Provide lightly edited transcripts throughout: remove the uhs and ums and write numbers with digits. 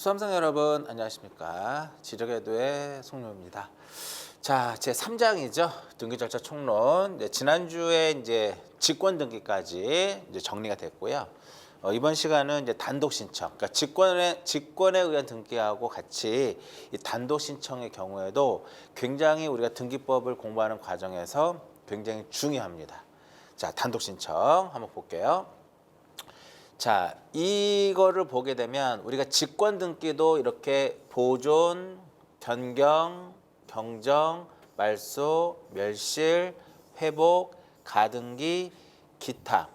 수험생 여러분 안녕하십니까. 지적애도의 송룡입니다. 자, 제 3장이죠. 등기절차 총론. 지난주에 이제 직권 등기까지 이제 정리가 됐고요. 이번 시간은 이제 단독 신청, 그러니까 직권에 의한 등기하고 같이 이 단독 신청의 경우에도 굉장히 우리가 등기법을 공부하는 과정에서 굉장히 중요합니다. 자, 단독 신청 한번 볼게요. 자, 이거를 보게 되면 우리가 직권 등기도 이렇게 보존, 변경, 경정, 말소, 멸실, 회복, 가등기, 기타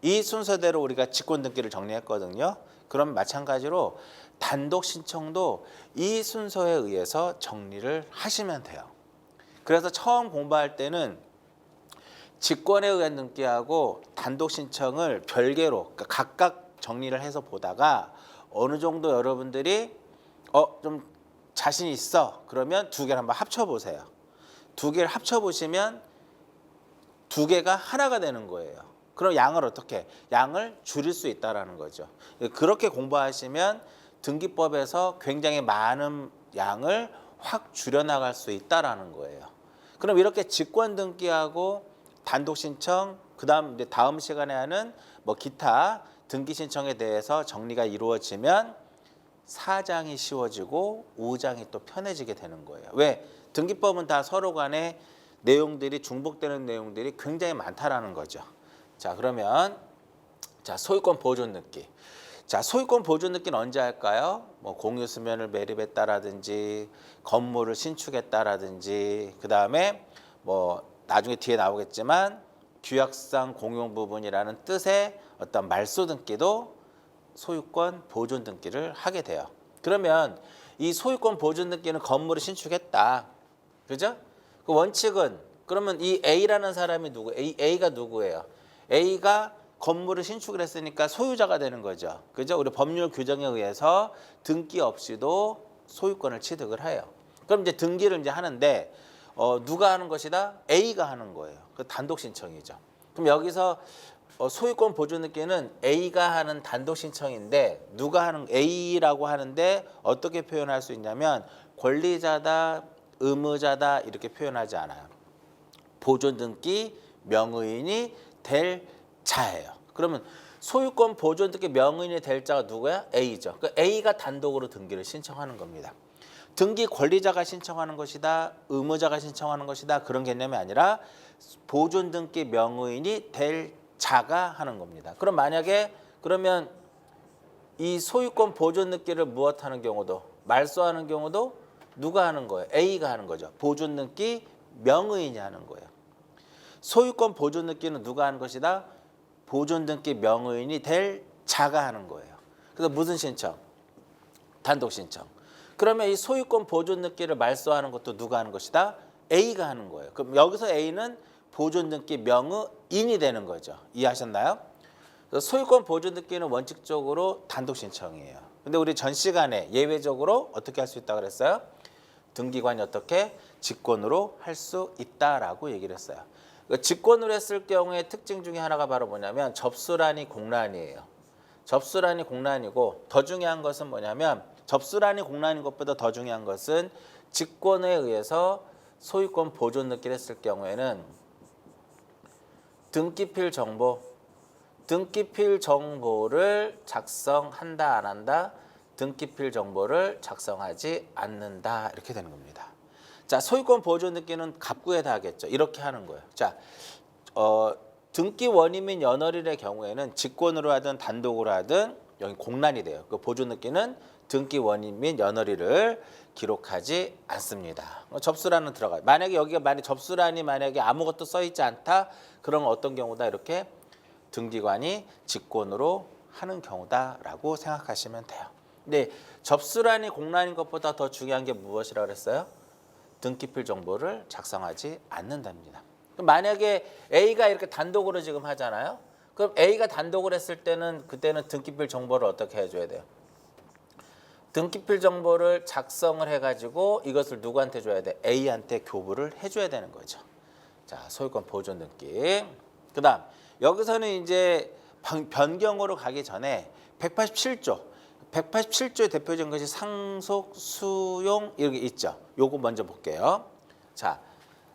이 순서대로 우리가 직권 등기를 정리했거든요. 그럼 마찬가지로 단독 신청도 이 순서에 의해서 정리를 하시면 돼요. 그래서 처음 공부할 때는 직권에 의한 등기하고 단독 신청을 별개로 그러니까 각각 정리를 해서 보다가 어느 정도 여러분들이 좀 자신 있어 그러면 두 개를 한번 합쳐 보세요. 두 개를 합쳐 보시면 두 개가 하나가 되는 거예요. 그럼 양을 어떻게? 양을 줄일 수 있다라는 거죠. 그렇게 공부하시면 등기법에서 굉장히 많은 양을 확 줄여나갈 수 있다라는 거예요. 그럼 이렇게 직권 등기하고 단독 신청, 그다음 이제 다음 시간에 하는 뭐 기타 등기 신청에 대해서 정리가 이루어지면 4장이 쉬워지고 5장이 또 편해지게 되는 거예요. 왜? 등기법은 다 서로 간에 내용들이 중복되는 내용들이 굉장히 많다라는 거죠. 자, 그러면 자, 소유권 보존 등기. 자, 소유권 보존 등기는 언제 할까요? 뭐 공유 수면을 매립했다라든지 건물을 신축했다라든지 그다음에 뭐 나중에 뒤에 나오겠지만 규약상 공용 부분이라는 뜻의 어떤 말소 등기도 소유권 보존 등기를 하게 돼요. 그러면 이 소유권 보존 등기는 건물을 신축했다. 그죠? 그 원칙은 그러면 이 A라는 사람이 누구? A가 누구예요? A가 건물을 신축을 했으니까 소유자가 되는 거죠. 그죠? 우리 법률 규정에 의해서 등기 없이도 소유권을 취득을 해요. 그럼 이제 등기를 이제 하는데 누가 하는 것이다? A가 하는 거예요. 그 단독 신청이죠. 그럼 여기서 소유권 보존 등기는 A가 하는 단독 신청인데 누가 하는 A라고 하는데 어떻게 표현할 수 있냐면 권리자다, 의무자다 이렇게 표현하지 않아요. 보존 등기 명의인이 될 자예요. 그러면 소유권 보존 등기 명의인이 될 자가 누구야? A죠. 그 A가 단독으로 등기를 신청하는 겁니다. 등기 권리자가 신청하는 것이다, 의무자가 신청하는 것이다 그런 개념이 아니라 보존 등기 명의인이 될 자가 하는 겁니다. 그럼 만약에 그러면 이 소유권 보존 등기를 무엇하는 경우도 말소하는 경우도 누가 하는 거예요? A가 하는 거죠. 보존 등기 명의인이 하는 거예요. 소유권 보존 등기는 누가 하는 것이다? 보존 등기 명의인이 될 자가 하는 거예요. 그래서 무슨 신청? 단독 신청. 그러면 이 소유권 보존 등기를 말소하는 것도 누가 하는 것이다? A가 하는 거예요. 그럼 여기서 A는 보존 등기 명의인이 되는 거죠. 이해하셨나요? 그래서 소유권 보존 등기는 원칙적으로 단독 신청이에요. 근데 우리 전 시간에 예외적으로 어떻게 할 수 있다고 그랬어요? 등기관이 어떻게 직권으로 할 수 있다라고 얘기를 했어요. 직권으로 했을 경우에 특징 중에 하나가 바로 뭐냐면 접수란이 공란이에요. 접수란이 공란이고 더 중요한 것은 뭐냐면 접수란이 공란인 것보다 더 중요한 것은 직권에 의해서 소유권 보존 등기를 했을 경우에는 등기필 정보를 작성한다 안 한다? 등기필 정보를 작성하지 않는다 이렇게 되는 겁니다. 자, 소유권 보존 등기는 갑구에다 하겠죠. 이렇게 하는 거예요. 자, 등기 원인 및 연월일의 경우에는 직권으로 하든 단독으로 하든 여기 공란이 돼요. 그 보존 등기는 등기 원인 및 연월일을 기록하지 않습니다. 접수란은 들어가요. 만약에 여기가 접수란이 만약에 아무것도 써 있지 않다. 그러면 어떤 경우다? 이렇게 등기관이 직권으로 하는 경우다라고 생각하시면 돼요. 근데 접수란이 공란인 것보다 더 중요한 게 무엇이라고 그랬어요? 등기필 정보를 작성하지 않는답니다. 그럼 만약에 A가 이렇게 단독으로 지금 하잖아요. 그럼 A가 단독으로 했을 때는 그때는 등기필 정보를 어떻게 해줘야 돼요? 등기필 정보를 작성을 해가지고 이것을 누구한테 줘야 돼? A한테 교부를 해줘야 되는 거죠. 자, 소유권 보존 등기. 그다음 여기서는 이제 변경으로 가기 전에 187조 187조의 대표적인 것이 상속, 수용 이렇게 있죠. 요거 먼저 볼게요. 자,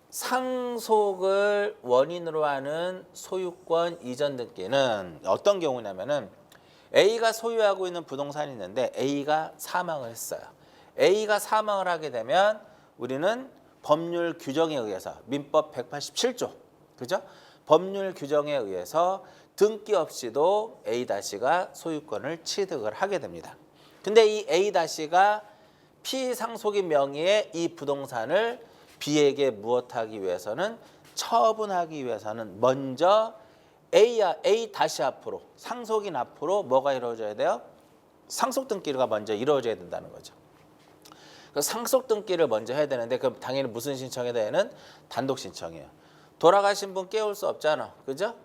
상속을 원인으로 하는 소유권 이전 등기는 어떤 경우냐면은 A가 소유하고 있는 부동산이 있는데 A가 사망을 했어요. A가 사망을 하게 되면 우리는 법률 규정에 의해서 민법 187조, 그죠? 법률 규정에 의해서 등기 없이도 A-가 소유권을 취득을 하게 됩니다. 근데 이 A-가 피상속인 명의의 이 부동산을 B에게 무엇하기 위해서는 처분하기 위해서는 먼저 A 앞으로 상속인 앞으로 뭐가 이루어져야 돼요? 상속 등기가 먼저 이루어져야 된다는 거죠. 상속 등기를 먼저 해야 되는데 그럼 당연히 무슨 신청해야 되는? 단독 신청이에요. 돌아가신 분 깨울 수 없잖아. 그죠?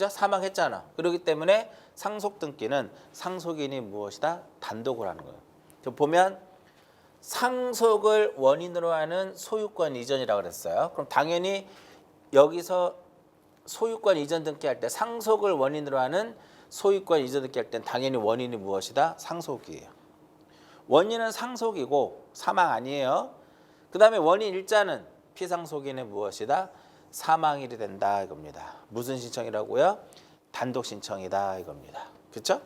사망했잖아. 그렇기 때문에 상속 등기는 상속인이 무엇이다? 단독으로 하는 거예요. 보면 상속을 원인으로 하는 소유권 이전이라고 그랬어요. 그럼 당연히 여기서 소유권 이전 등기할 때 상속을 원인으로 하는 소유권 이전 등기할 땐 당연히 원인이 무엇이다? 상속이에요. 원인은 상속이고 사망 아니에요. 그 다음에 원인 일자는 피상속인의 무엇이다? 사망일이 된다 이겁니다. 무슨 신청이라고요? 단독 신청이다 이겁니다. 그렇죠?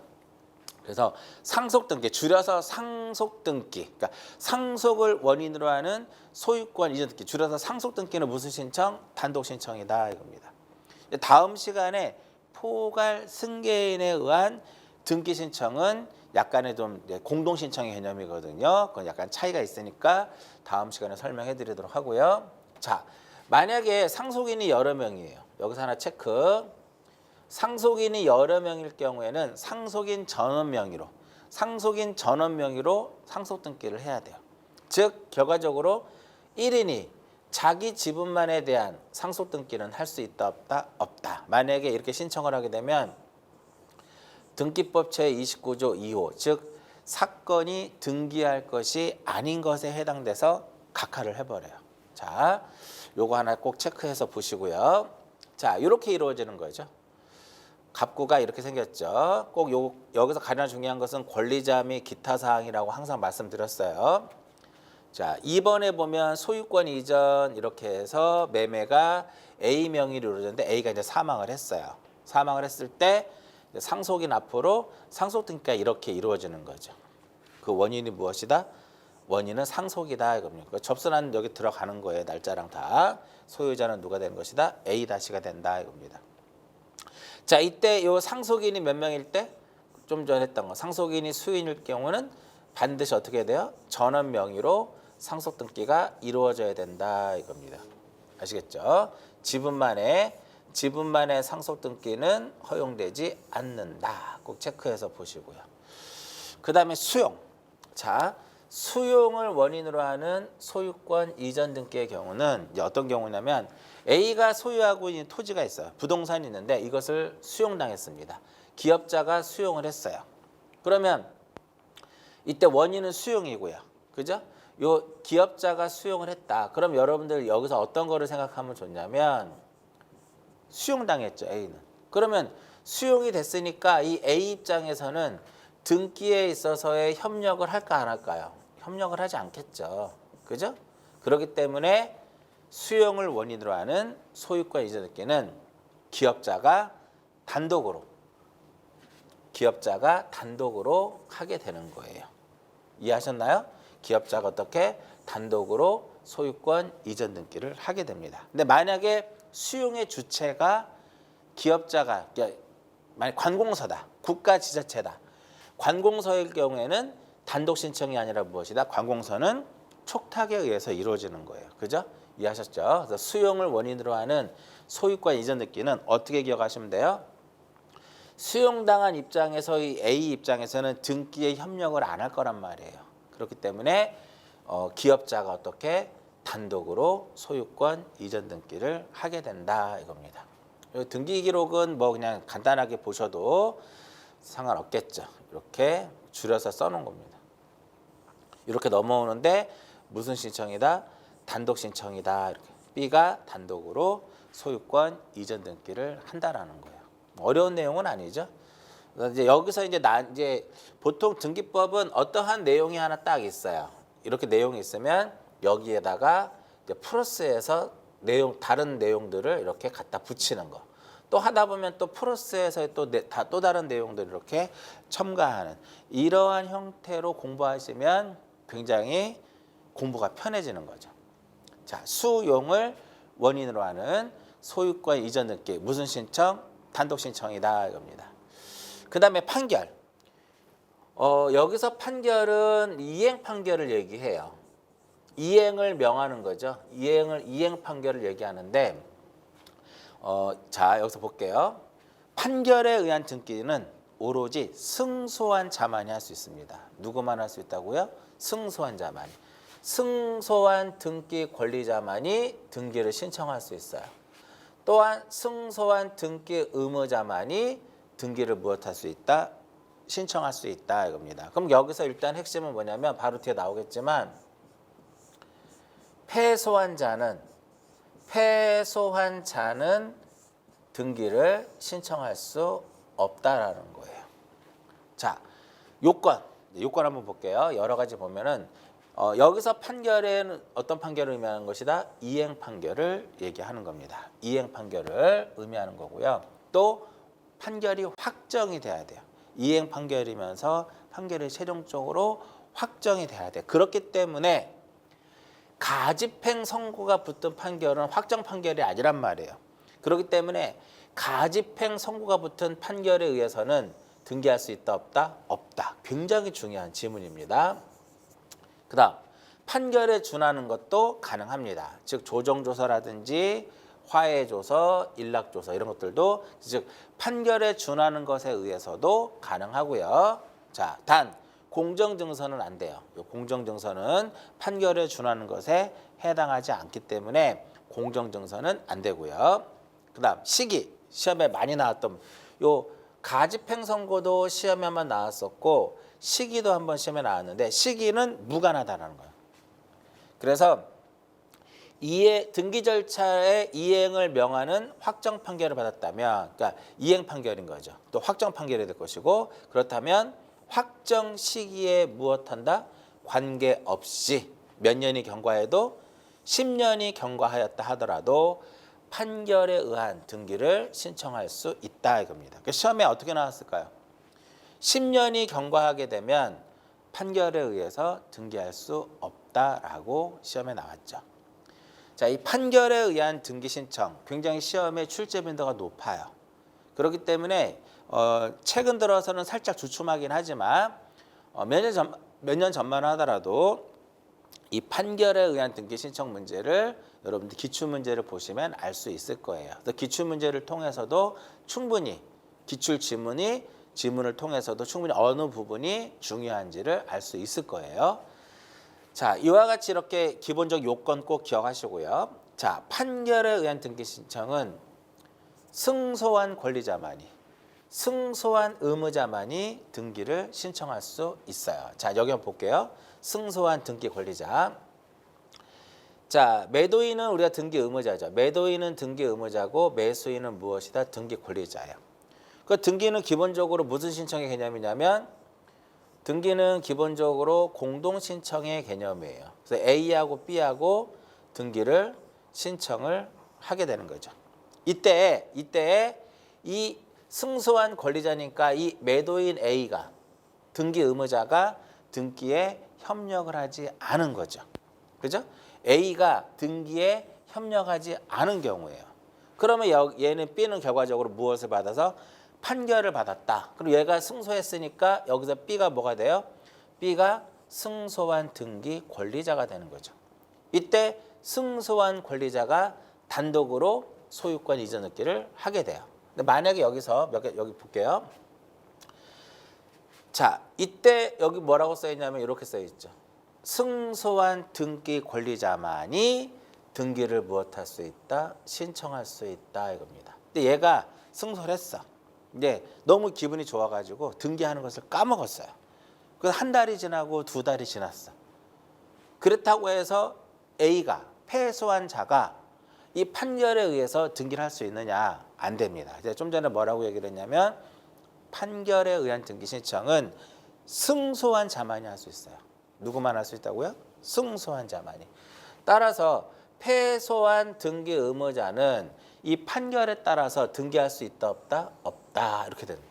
그래서 상속 등기, 줄여서 상속 등기. 그러니까 상속을 원인으로 하는 소유권 이전 등기, 줄여서 상속 등기는 무슨 신청? 단독 신청이다 이겁니다. 다음 시간에 포괄 승계인에 의한 등기 신청은 약간의 좀 공동 신청의 개념이거든요. 그건 약간 차이가 있으니까 다음 시간에 설명해 드리도록 하고요. 자, 만약에 상속인이 여러 명이에요. 여기서 하나 체크. 상속인이 여러 명일 경우에는 상속인 전원 명의로 상속 등기를 해야 돼요. 즉 결과적으로 1인이 자기 지분만에 대한 상속 등기는 할 수 있다 없다? 없다. 만약에 이렇게 신청을 하게 되면 등기법 제29조 2호 즉 사건이 등기할 것이 아닌 것에 해당돼서 각하를 해버려요. 자, 요거 하나 꼭 체크해서 보시고요. 자, 이렇게 이루어지는 거죠. 갑구가 이렇게 생겼죠. 꼭 여기서 가장 중요한 것은 권리자 및 기타 사항이라고 항상 말씀드렸어요. 자, 2번에 보면 소유권 이전 이렇게 해서 매매가 A 명의로 이루어졌는데 A가 이제 사망을 했어요. 사망을 했을 때 상속인 앞으로 상속 등기가 이렇게 이루어지는 거죠. 그 원인이 무엇이다? 원인은 상속이다 이겁니다. 접수는 여기 들어가는 거예요. 날짜랑 다. 소유자는 누가 되는 것이다? A-가 된다 이겁니다. 자, 이때 요 상속인이 몇 명일 때? 좀 전에 했던 거. 상속인이 수인일 경우는 반드시 어떻게 해야 돼요? 전원 명의로 상속 등기가 이루어져야 된다 이겁니다. 아시겠죠? 지분만의 상속 등기는 허용되지 않는다. 꼭 체크해서 보시고요. 그 다음에 수용. 자, 수용을 원인으로 하는 소유권 이전 등기의 경우는 이제 어떤 경우냐면 A가 소유하고 있는 토지가 있어요. 부동산이 있는데 이것을 수용당했습니다. 기업자가 수용을 했어요. 그러면 이때 원인은 수용이고요. 그죠? 요 기업자가 수용을 했다. 그럼 여러분들 여기서 어떤 거를 생각하면 좋냐면 수용당했죠, A는. 그러면 수용이 됐으니까 이 A 입장에서는 등기에 있어서의 협력을 할까 안 할까요? 협력을 하지 않겠죠. 그죠? 그렇기 때문에 수용을 원인으로 하는 소유권 이전 등기는 기업자가 단독으로 하게 되는 거예요. 이해하셨나요? 기업자가 어떻게 단독으로 소유권 이전 등기를 하게 됩니다. 근데 만약에 수용의 주체가 기업자가 만약 관공서다. 국가지자체다. 관공서일 경우에는 단독 신청이 아니라 무엇이다? 관공서는 촉탁에 의해서 이루어지는 거예요. 그죠? 이해하셨죠? 그래서 수용을 원인으로 하는 소유권 이전 등기는 어떻게 기억하시면 돼요? 수용당한 입장에서 이 A 입장에서는 등기에 협력을 안 할 거란 말이에요. 그렇기 때문에 기업자가 어떻게 단독으로 소유권 이전 등기를 하게 된다 이겁니다. 등기 기록은 뭐 그냥 간단하게 보셔도 상관없겠죠. 이렇게 줄여서 써놓은 겁니다. 이렇게 넘어오는데 무슨 신청이다? 단독 신청이다. 이렇게 B가 단독으로 소유권 이전 등기를 한다라는 거예요. 어려운 내용은 아니죠. 그래서 이제 여기서 이제 보통 등기법은 어떠한 내용이 하나 딱 있어요. 이렇게 내용이 있으면 여기에다가 이제 플러스해서 다른 내용들을 이렇게 갖다 붙이는 거. 또 하다 보면 또 플러스해서 또 다른 내용들을 이렇게 첨가하는 이러한 형태로 공부하시면 굉장히 공부가 편해지는 거죠. 자, 수용을 원인으로 하는 소유권 이전 등기 무슨 신청? 단독 신청이다 이겁니다. 그 다음에 판결. 여기서 판결은 이행 판결을 얘기해요. 이행을 명하는 거죠. 이행 판결을 얘기하는데, 자 여기서 볼게요. 판결에 의한 등기는 오로지 승소한 자만이 할 수 있습니다. 누구만 할 수 있다고요? 승소한 자만이. 승소한 등기 권리자만이 등기를 신청할 수 있어요. 또한 승소한 등기 의무자만이 등기를 무엇할 수 있다? 신청할 수 있다 이겁니다. 그럼 여기서 일단 핵심은 뭐냐면 바로 뒤에 나오겠지만 패소한 자는 등기를 신청할 수 없다라는 거예요. 자, 요건 한번 볼게요. 여러 가지 보면은 여기서 판결에는 어떤 판결을 의미하는 것이다? 이행 판결을 얘기하는 겁니다. 이행 판결을 의미하는 거고요. 또 판결이 확정이 돼야 돼요. 이행 판결이면서 판결이 최종적으로 확정이 돼야 돼. 그렇기 때문에 가집행 선고가 붙은 판결은 확정 판결이 아니란 말이에요. 그렇기 때문에 가집행 선고가 붙은 판결에 의해서는 등기할 수 있다 없다? 없다. 굉장히 중요한 지문입니다. 그 다음 판결에 준하는 것도 가능합니다. 즉 조정조서라든지 화해조서, 일락조서 이런 것들도 즉 판결에 준하는 것에 의해서도 가능하고요. 자, 단 공정증서는 안 돼요. 공정증서는 판결에 준하는 것에 해당하지 않기 때문에 공정증서는 안 되고요. 그 다음 시기에 많이 나왔던 요 가집행 선고도 시험에 한번 나왔었고 시기도 한번 시험에 나왔는데 시기는 무관하다는 거예요. 그래서 등기 절차의 이행을 명하는 확정 판결을 받았다면, 그러니까 이행 판결인 거죠. 또 확정 판결이 될 것이고, 그렇다면 확정 시기에 무엇한다? 관계없이 몇 년이 경과해도 10년이 경과하였다 하더라도 판결에 의한 등기를 신청할 수 있다 이겁니다. 시험에 어떻게 나왔을까요? 10년이 경과하게 되면 판결에 의해서 등기할 수 없다라고 시험에 나왔죠. 자, 이 판결에 의한 등기 신청 굉장히 시험에 출제 빈도가 높아요. 그렇기 때문에 최근 들어서는 살짝 주춤하긴 하지만 몇 년 전만 하더라도 이 판결에 의한 등기 신청 문제를 여러분들 기출 문제를 보시면 알 수 있을 거예요. 그래서 기출 문제를 통해서도 충분히 기출 지문을 통해서도 충분히 어느 부분이 중요한지를 알 수 있을 거예요. 자, 이와 같이 이렇게 기본적 요건 꼭 기억하시고요. 자, 판결에 의한 등기 신청은 승소한 권리자만이, 승소한 의무자만이 등기를 신청할 수 있어요. 자, 여기 한번 볼게요. 승소한 등기 권리자. 자, 매도인은 우리가 등기 의무자죠. 매도인은 등기 의무자고 매수인은 무엇이다? 등기 권리자예요. 그 등기는 기본적으로 무슨 신청의 개념이냐면 등기는 기본적으로 공동신청의 개념이에요. 그래서 A하고 B하고 등기를 신청을 하게 되는 거죠. 이때 이 승소한 권리자니까 이 매도인 A가 등기 의무자가 등기에 협력을 하지 않은 거죠. 그죠? A가 등기에 협력하지 않은 경우예요. 그러면 얘는 B는 결과적으로 무엇을 받아서 판결을 받았다. 그럼 얘가 승소했으니까 여기서 B가 뭐가 돼요? B가 승소한 등기 권리자가 되는 거죠. 이때 승소한 권리자가 단독으로 소유권 이전 등기를 하게 돼요. 근데 만약에 여기서 여기 볼게요. 자, 이때 여기 뭐라고 써 있냐면 이렇게 써 있죠. 승소한 등기 권리자만이 등기를 무엇할 수 있다? 신청할 수 있다 이겁니다. 근데 얘가 승소를 했어. 근데 너무 기분이 좋아가지고 등기하는 것을 까먹었어요. 그래서 한 달이 지나고 두 달이 지났어. 그렇다고 해서 A가 패소한 자가 이 판결에 의해서 등기를 할 수 있느냐? 안 됩니다. 좀 전에 뭐라고 얘기를 했냐면 판결에 의한 등기 신청은 승소한 자만이 할 수 있어요. 누구만 할 수 있다고요? 승소한 자만이. 따라서 패소한 등기 의무자는 이 판결에 따라서 등기할 수 있다 없다? 없다. 이렇게 됩니다.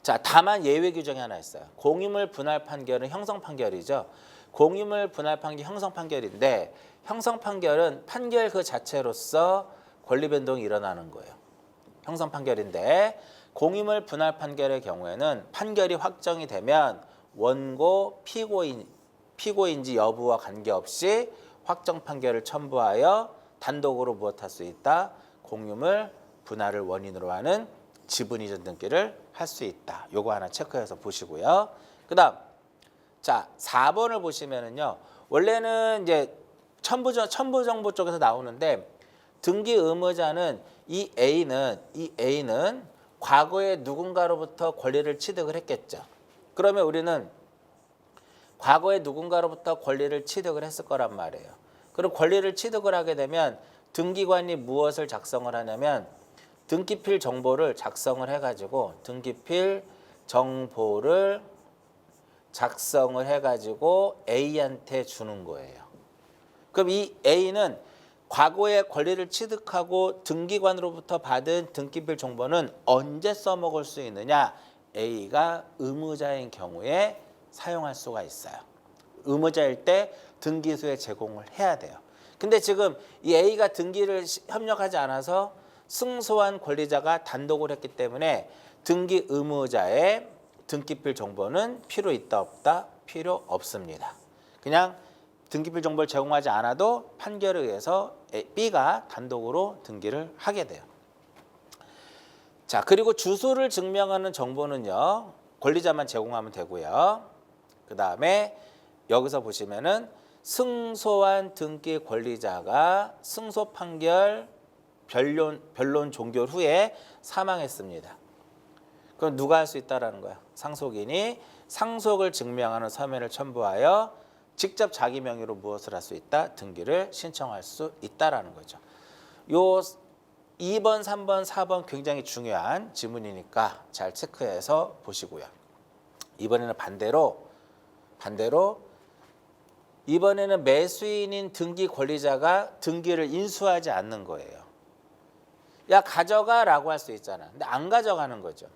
자, 다만 예외 규정이 하나 있어요. 공유물 분할 판결은 형성 판결이죠. 공유물 분할 판결 형성 판결인데 형성 판결은 판결 그 자체로서 권리 변동이 일어나는 거예요. 형성 판결인데 공유물 분할 판결의 경우에는 판결이 확정이 되면 원고 피고인지 여부와 관계없이 확정 판결을 첨부하여 단독으로 무엇할 수 있다? 공유물 분할을 원인으로 하는 지분 이전 등기를 할 수 있다. 요거 하나 체크해서 보시고요. 그다음 자, 4번을 보시면은요. 원래는 이제 첨부 정보 쪽에서 나오는데 등기 의무자는 이 A는 과거에 누군가로부터 권리를 취득을 했겠죠. 그러면 우리는 과거에 누군가로부터 권리를 취득을 했을 거란 말이에요. 그럼 권리를 취득을 하게 되면 등기관이 무엇을 작성을 하냐면 등기필 정보를 작성을 해가지고 A한테 주는 거예요. 그럼 이 A는 과거에 권리를 취득하고 등기관으로부터 받은 등기필 정보는 언제 써먹을 수 있느냐? A가 의무자인 경우에 사용할 수가 있어요. 의무자일 때 등기소에 제공을 해야 돼요. 근데 지금 이 A가 등기를 협력하지 않아서 승소한 권리자가 단독을 했기 때문에 등기 의무자의 등기필 정보는 필요 있다 없다? 필요 없습니다. 그냥 등기필 정보를 제공하지 않아도 판결에 의해서 B가 단독으로 등기를 하게 돼요. 자, 그리고 주소를 증명하는 정보는요. 권리자만 제공하면 되고요. 그 다음에 여기서 보시면은 승소한 등기 권리자가 승소 판결 변론 종결 후에 사망했습니다. 그럼 누가 할 수 있다라는 거야? 상속인이 상속을 증명하는 서면을 첨부하여 직접 자기 명의로 무엇을 할 수 있다? 등기를 신청할 수 있다라는 거죠. 요 2번, 3번, 4번 굉장히 중요한 지문이니까 잘 체크해서 보시고요. 이번에는 반대로 이번에는 매수인인 등기 권리자가 등기를 인수하지 않는 거예요. 야, 가져가라고 할 수 있잖아. 근데 안 가져가는 거죠.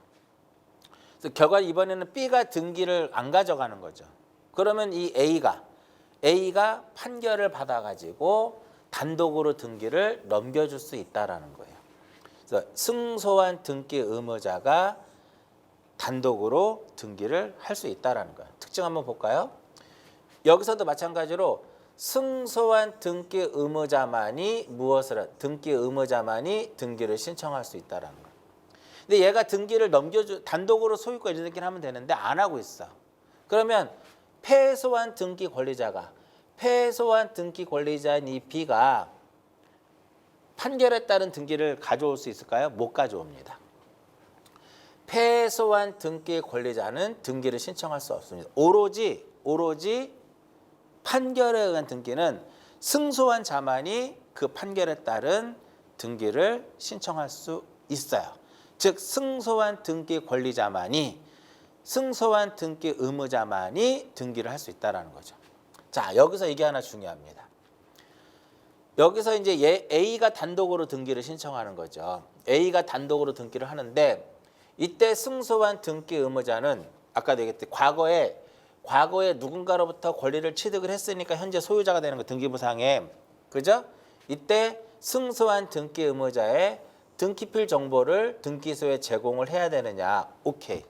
그래서 결과 이번에는 B가 등기를 안 가져가는 거죠. 그러면 이 A가 판결을 받아가지고 단독으로 등기를 넘겨줄 수 있다라는 거예요. 그래서 승소한 등기 의무자가 단독으로 등기를 할 수 있다라는 거예요. 특징 한번 볼까요? 여기서도 마찬가지로 승소한 등기 의무자만이 등기를 신청할 수 있다라는 거예요. 근데 얘가 등기를 단독으로 소유권 이전 등기를 하면 되는데 안 하고 있어. 그러면 패소한 등기 권리자인 이 B가 판결에 따른 등기를 가져올 수 있을까요? 못 가져옵니다. 패소한 등기 권리자는 등기를 신청할 수 없습니다. 오로지 판결에 의한 등기는 승소한 자만이 그 판결에 따른 등기를 신청할 수 있어요. 즉 승소한 등기 권리자만이 승소한 등기 의무자만이 등기를 할 수 있다는 거죠. 자, 여기서 이게 하나 중요합니다. 여기서 이제 A가 단독으로 등기를 신청하는 거죠. A가 단독으로 등기를 하는데 이때 승소한 등기 의무자는 아까도 얘기했듯이 과거에 누군가로부터 권리를 취득을 했으니까 현재 소유자가 되는 거 등기부상에. 그죠? 이때 승소한 등기 의무자의 등기필 정보를 등기소에 제공을 해야 되느냐? 오케이.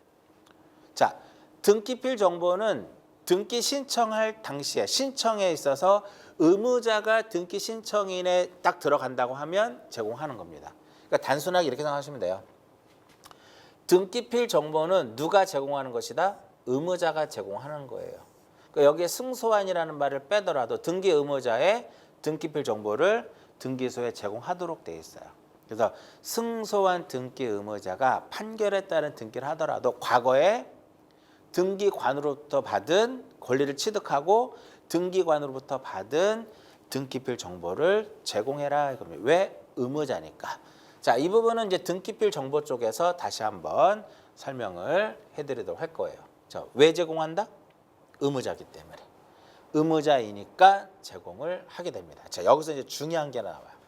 자, 등기필 정보는 등기 신청할 당시에 신청에 있어서 의무자가 등기 신청인에 딱 들어간다고 하면 제공하는 겁니다. 그러니까 단순하게 이렇게 생각하시면 돼요. 등기필 정보는 누가 제공하는 것이다? 의무자가 제공하는 거예요. 그러니까 여기에 승소한이라는 말을 빼더라도 등기 의무자의 등기필 정보를 등기소에 제공하도록 되어 있어요. 그래서 승소한 등기 의무자가 판결에 따른 등기를 하더라도 과거에 등기관으로부터 받은 권리를 취득하고 등기관으로부터 받은 등기필 정보를 제공해라. 그러면 왜? 의무자니까. 자, 이 부분은 이제 등기필 정보 쪽에서 다시 한번 설명을 해드리도록 할 거예요. 자, 왜 제공한다? 의무자기 때문에. 의무자이니까 제공을 하게 됩니다. 자, 여기서 이제 중요한 게 나와요.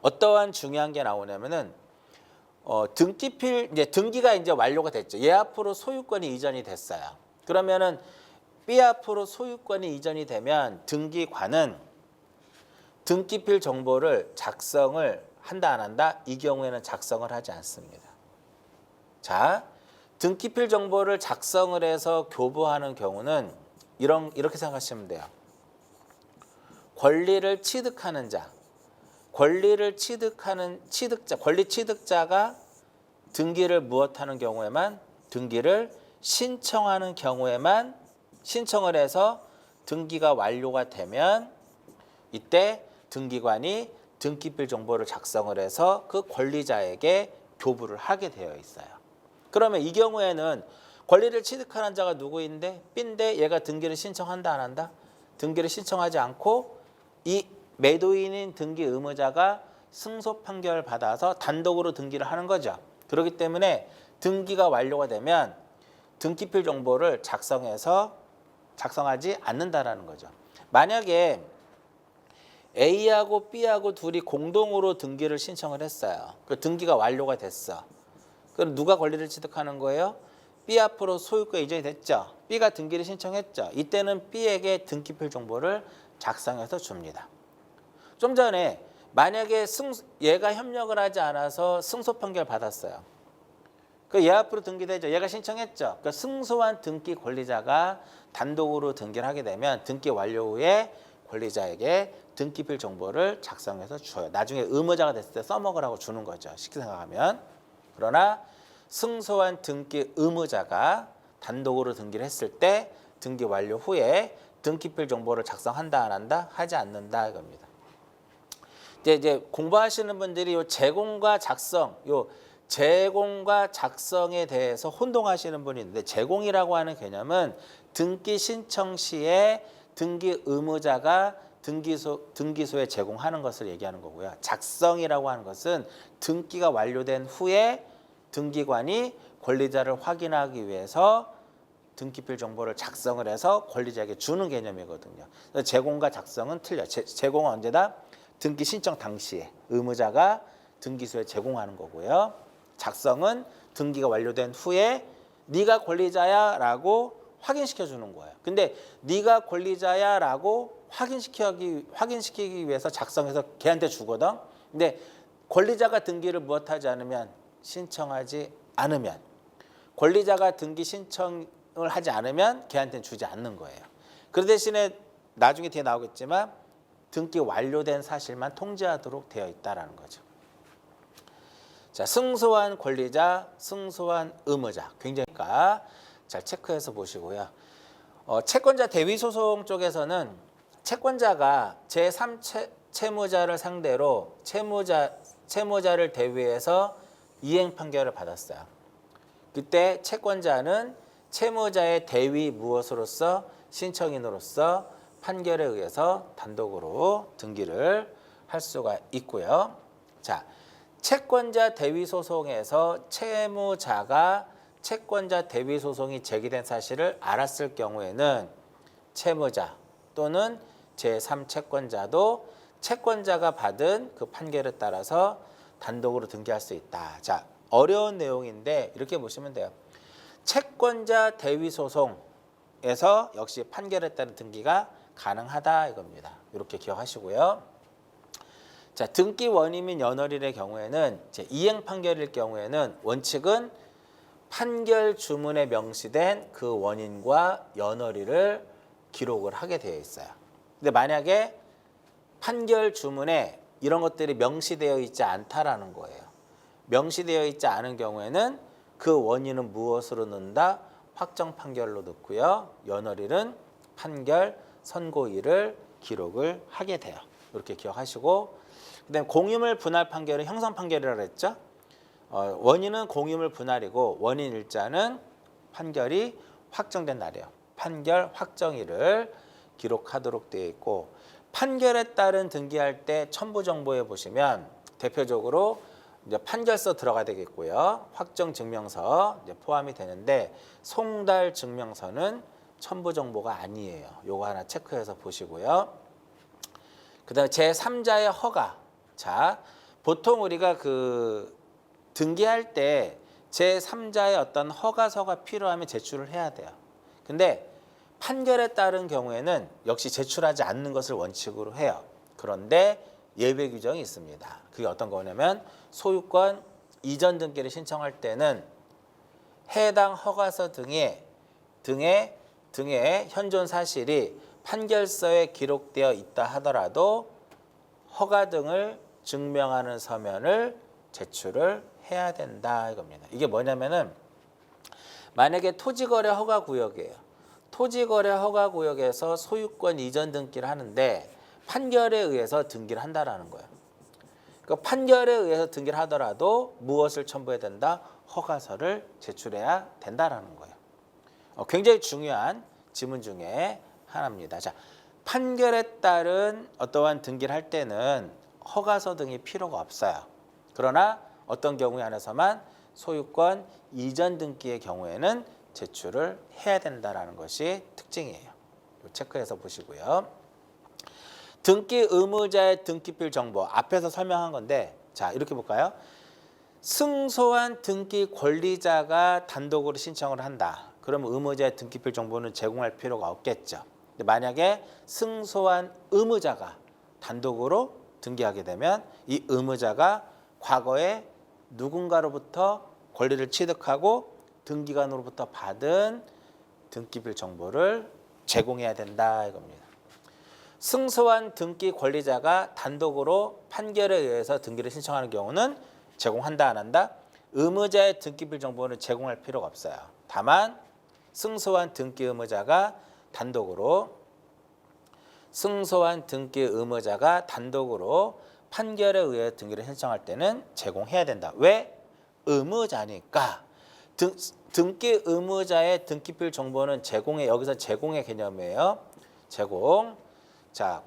어떠한 중요한 게 나오냐면은 등기필 이제 등기가 이제 완료가 됐죠. 얘 앞으로 소유권이 이전이 됐어요. 그러면은 B 앞으로 소유권이 이전이 되면 등기관은 등기필 정보를 작성을 한다 안 한다? 이 경우에는 작성을 하지 않습니다. 자, 등기필 정보를 작성을 해서 교부하는 경우는 이렇게 생각하시면 돼요. 권리를 취득하는 자, 권리 취득자가 등기를 무엇하는 경우에만 등기를 신청하는 경우에만 신청을 해서 등기가 완료가 되면 이때 등기관이 등기필 정보를 작성을 해서 그 권리자에게 교부를 하게 되어 있어요. 그러면 이 경우에는 권리를 취득하는 자가 누구인데 B인데 얘가 등기를 신청한다 안 한다? 등기를 신청하지 않고 이 매도인인 등기 의무자가 승소 판결을 받아서 단독으로 등기를 하는 거죠. 그렇기 때문에 등기가 완료가 되면 등기필 정보를 작성하지 않는다라는 거죠. 만약에 A하고 B하고 둘이 공동으로 등기를 신청을 했어요. 그 등기가 완료가 됐어. 그럼 누가 권리를 취득하는 거예요? B 앞으로 소유권 이전이 됐죠. B가 등기를 신청했죠. 이때는 B에게 등기필 정보를 작성해서 줍니다. 좀 전에 만약에 얘가 협력을 하지 않아서 승소 판결 받았어요. 그 얘 앞으로 등기되죠. 얘가 신청했죠. 그 승소한 등기 권리자가 단독으로 등기를 하게 되면 등기 완료 후에 권리자에게 등기필 정보를 작성해서 줘요. 나중에 의무자가 됐을 때 써먹으라고 주는 거죠. 쉽게 생각하면. 그러나 승소한 등기 의무자가 단독으로 등기를 했을 때 등기 완료 후에 등기필 정보를 작성한다 안 한다? 하지 않는다 이겁니다. 이제 공부하시는 분들이 요 제공과 작성에 대해서 혼동하시는 분이 있는데 제공이라고 하는 개념은 등기 신청 시에 등기 의무자가 등기소에 제공하는 것을 얘기하는 거고요. 작성이라고 하는 것은 등기가 완료된 후에 등기관이 권리자를 확인하기 위해서 등기필 정보를 작성을 해서 권리자에게 주는 개념이거든요. 그래서 제공과 작성은 틀려요. 제공은 언제다? 등기 신청 당시에 의무자가 등기소에 제공하는 거고요. 작성은 등기가 완료된 후에 네가 권리자야 라고 확인시켜 주는 거예요. 근데 네가 권리자야 라고 확인시키기 위해서 작성해서 걔한테 주거든. 근데 권리자가 등기를 무엇하지 않으면 신청하지 않으면 권리자가 등기 신청을 하지 않으면 걔한테는 주지 않는 거예요. 그 대신에 나중에 뒤에 나오겠지만 등기 완료된 사실만 통지하도록 되어 있다는 거죠. 자, 승소한 권리자, 승소한 의무자. 굉장히 잘 체크해서 보시고요. 채권자 대위소송 쪽에서는 채권자가 제3채무자를 상대로 채무자를 대위해서 이행 판결을 받았어요. 그때 채권자는 채무자의 대위 무엇으로서 신청인으로서 판결에 의해서 단독으로 등기를 할 수가 있고요. 자, 채권자 대위 소송에서 채무자가 채권자 대위 소송이 제기된 사실을 알았을 경우에는 채무자 또는 제3채권자도 채권자가 받은 그 판결에 따라서 단독으로 등기할 수 있다. 자, 어려운 내용인데 이렇게 보시면 돼요. 채권자 대위 소송에서 역시 판결에 따른 등기가 가능하다 이겁니다. 이렇게 기억하시고요. 자, 등기 원인 및 연월일의 경우에는 이행 판결일 경우에는 원칙은 판결 주문에 명시된 그 원인과 연월일을 기록을 하게 되어 있어요. 근데 만약에 판결 주문에 이런 것들이 명시되어 있지 않다라는 거예요. 명시되어 있지 않은 경우에는 그 원인은 무엇으로 넣는다? 확정 판결로 넣고요. 연월일은 판결 선고일을 기록을 하게 돼요. 이렇게 기억하시고, 그다음에 공유물 분할 판결은 형성 판결이라고 했죠. 원인은 공유물 분할이고 원인 일자는 판결이 확정된 날이에요. 판결 확정일을 기록하도록 되어 있고, 판결에 따른 등기할 때 첨부 정보에 보시면 대표적으로 이제 판결서 들어가야 되겠고요. 확정 증명서 이제 포함이 되는데 송달 증명서는 첨부 정보가 아니에요. 요거 하나 체크해서 보시고요. 그다음에 제3자의 허가. 자, 보통 우리가 그 등기할 때 제3자의 어떤 허가서가 필요하면 제출을 해야 돼요. 근데 판결에 따른 경우에는 역시 제출하지 않는 것을 원칙으로 해요. 그런데 예외 규정이 있습니다. 그게 어떤 거냐면 소유권 이전 등기를 신청할 때는 해당 허가서 등의 현존 사실이 판결서에 기록되어 있다 하더라도 허가 등을 증명하는 서면을 제출을 해야 된다 이겁니다. 이게 뭐냐면은 만약에 토지거래 허가구역이에요. 토지거래 허가구역에서 소유권 이전 등기를 하는데 판결에 의해서 등기를 한다라는 거예요. 그러니까 판결에 의해서 등기를 하더라도 무엇을 첨부해야 된다? 허가서를 제출해야 된다라는 거예요. 굉장히 중요한 지문 중에 하나입니다. 자, 판결에 따른 어떠한 등기를 할 때는 허가서 등이 필요가 없어요. 그러나 어떤 경우에 한해서만 소유권 이전 등기의 경우에는 제출을 해야 된다라는 것이 특징이에요. 체크해서 보시고요. 등기 의무자의 등기필 정보 앞에서 설명한 건데 자 이렇게 볼까요? 승소한 등기 권리자가 단독으로 신청을 한다. 그러면 의무자의 등기필 정보는 제공할 필요가 없겠죠. 근데 만약에 승소한 의무자가 단독으로 등기하게 되면 이 의무자가 과거에 누군가로부터 권리를 취득하고 등기관으로부터 받은 등기필 정보를 제공해야 된다 이겁니다. 승소한 등기 권리자가 단독으로 판결에 의해서 등기를 신청하는 경우는 제공한다 안 한다? 의무자의 등기필 정보는 제공할 필요가 없어요. 다만 승소한 등기 의무자가 단독으로 판결에 의해 등기를 신청할 때는 제공해야 된다. 왜? 의무자니까. 등기 의무자의 등기필 정보는 여기서 제공의 개념이에요. 제공. 자,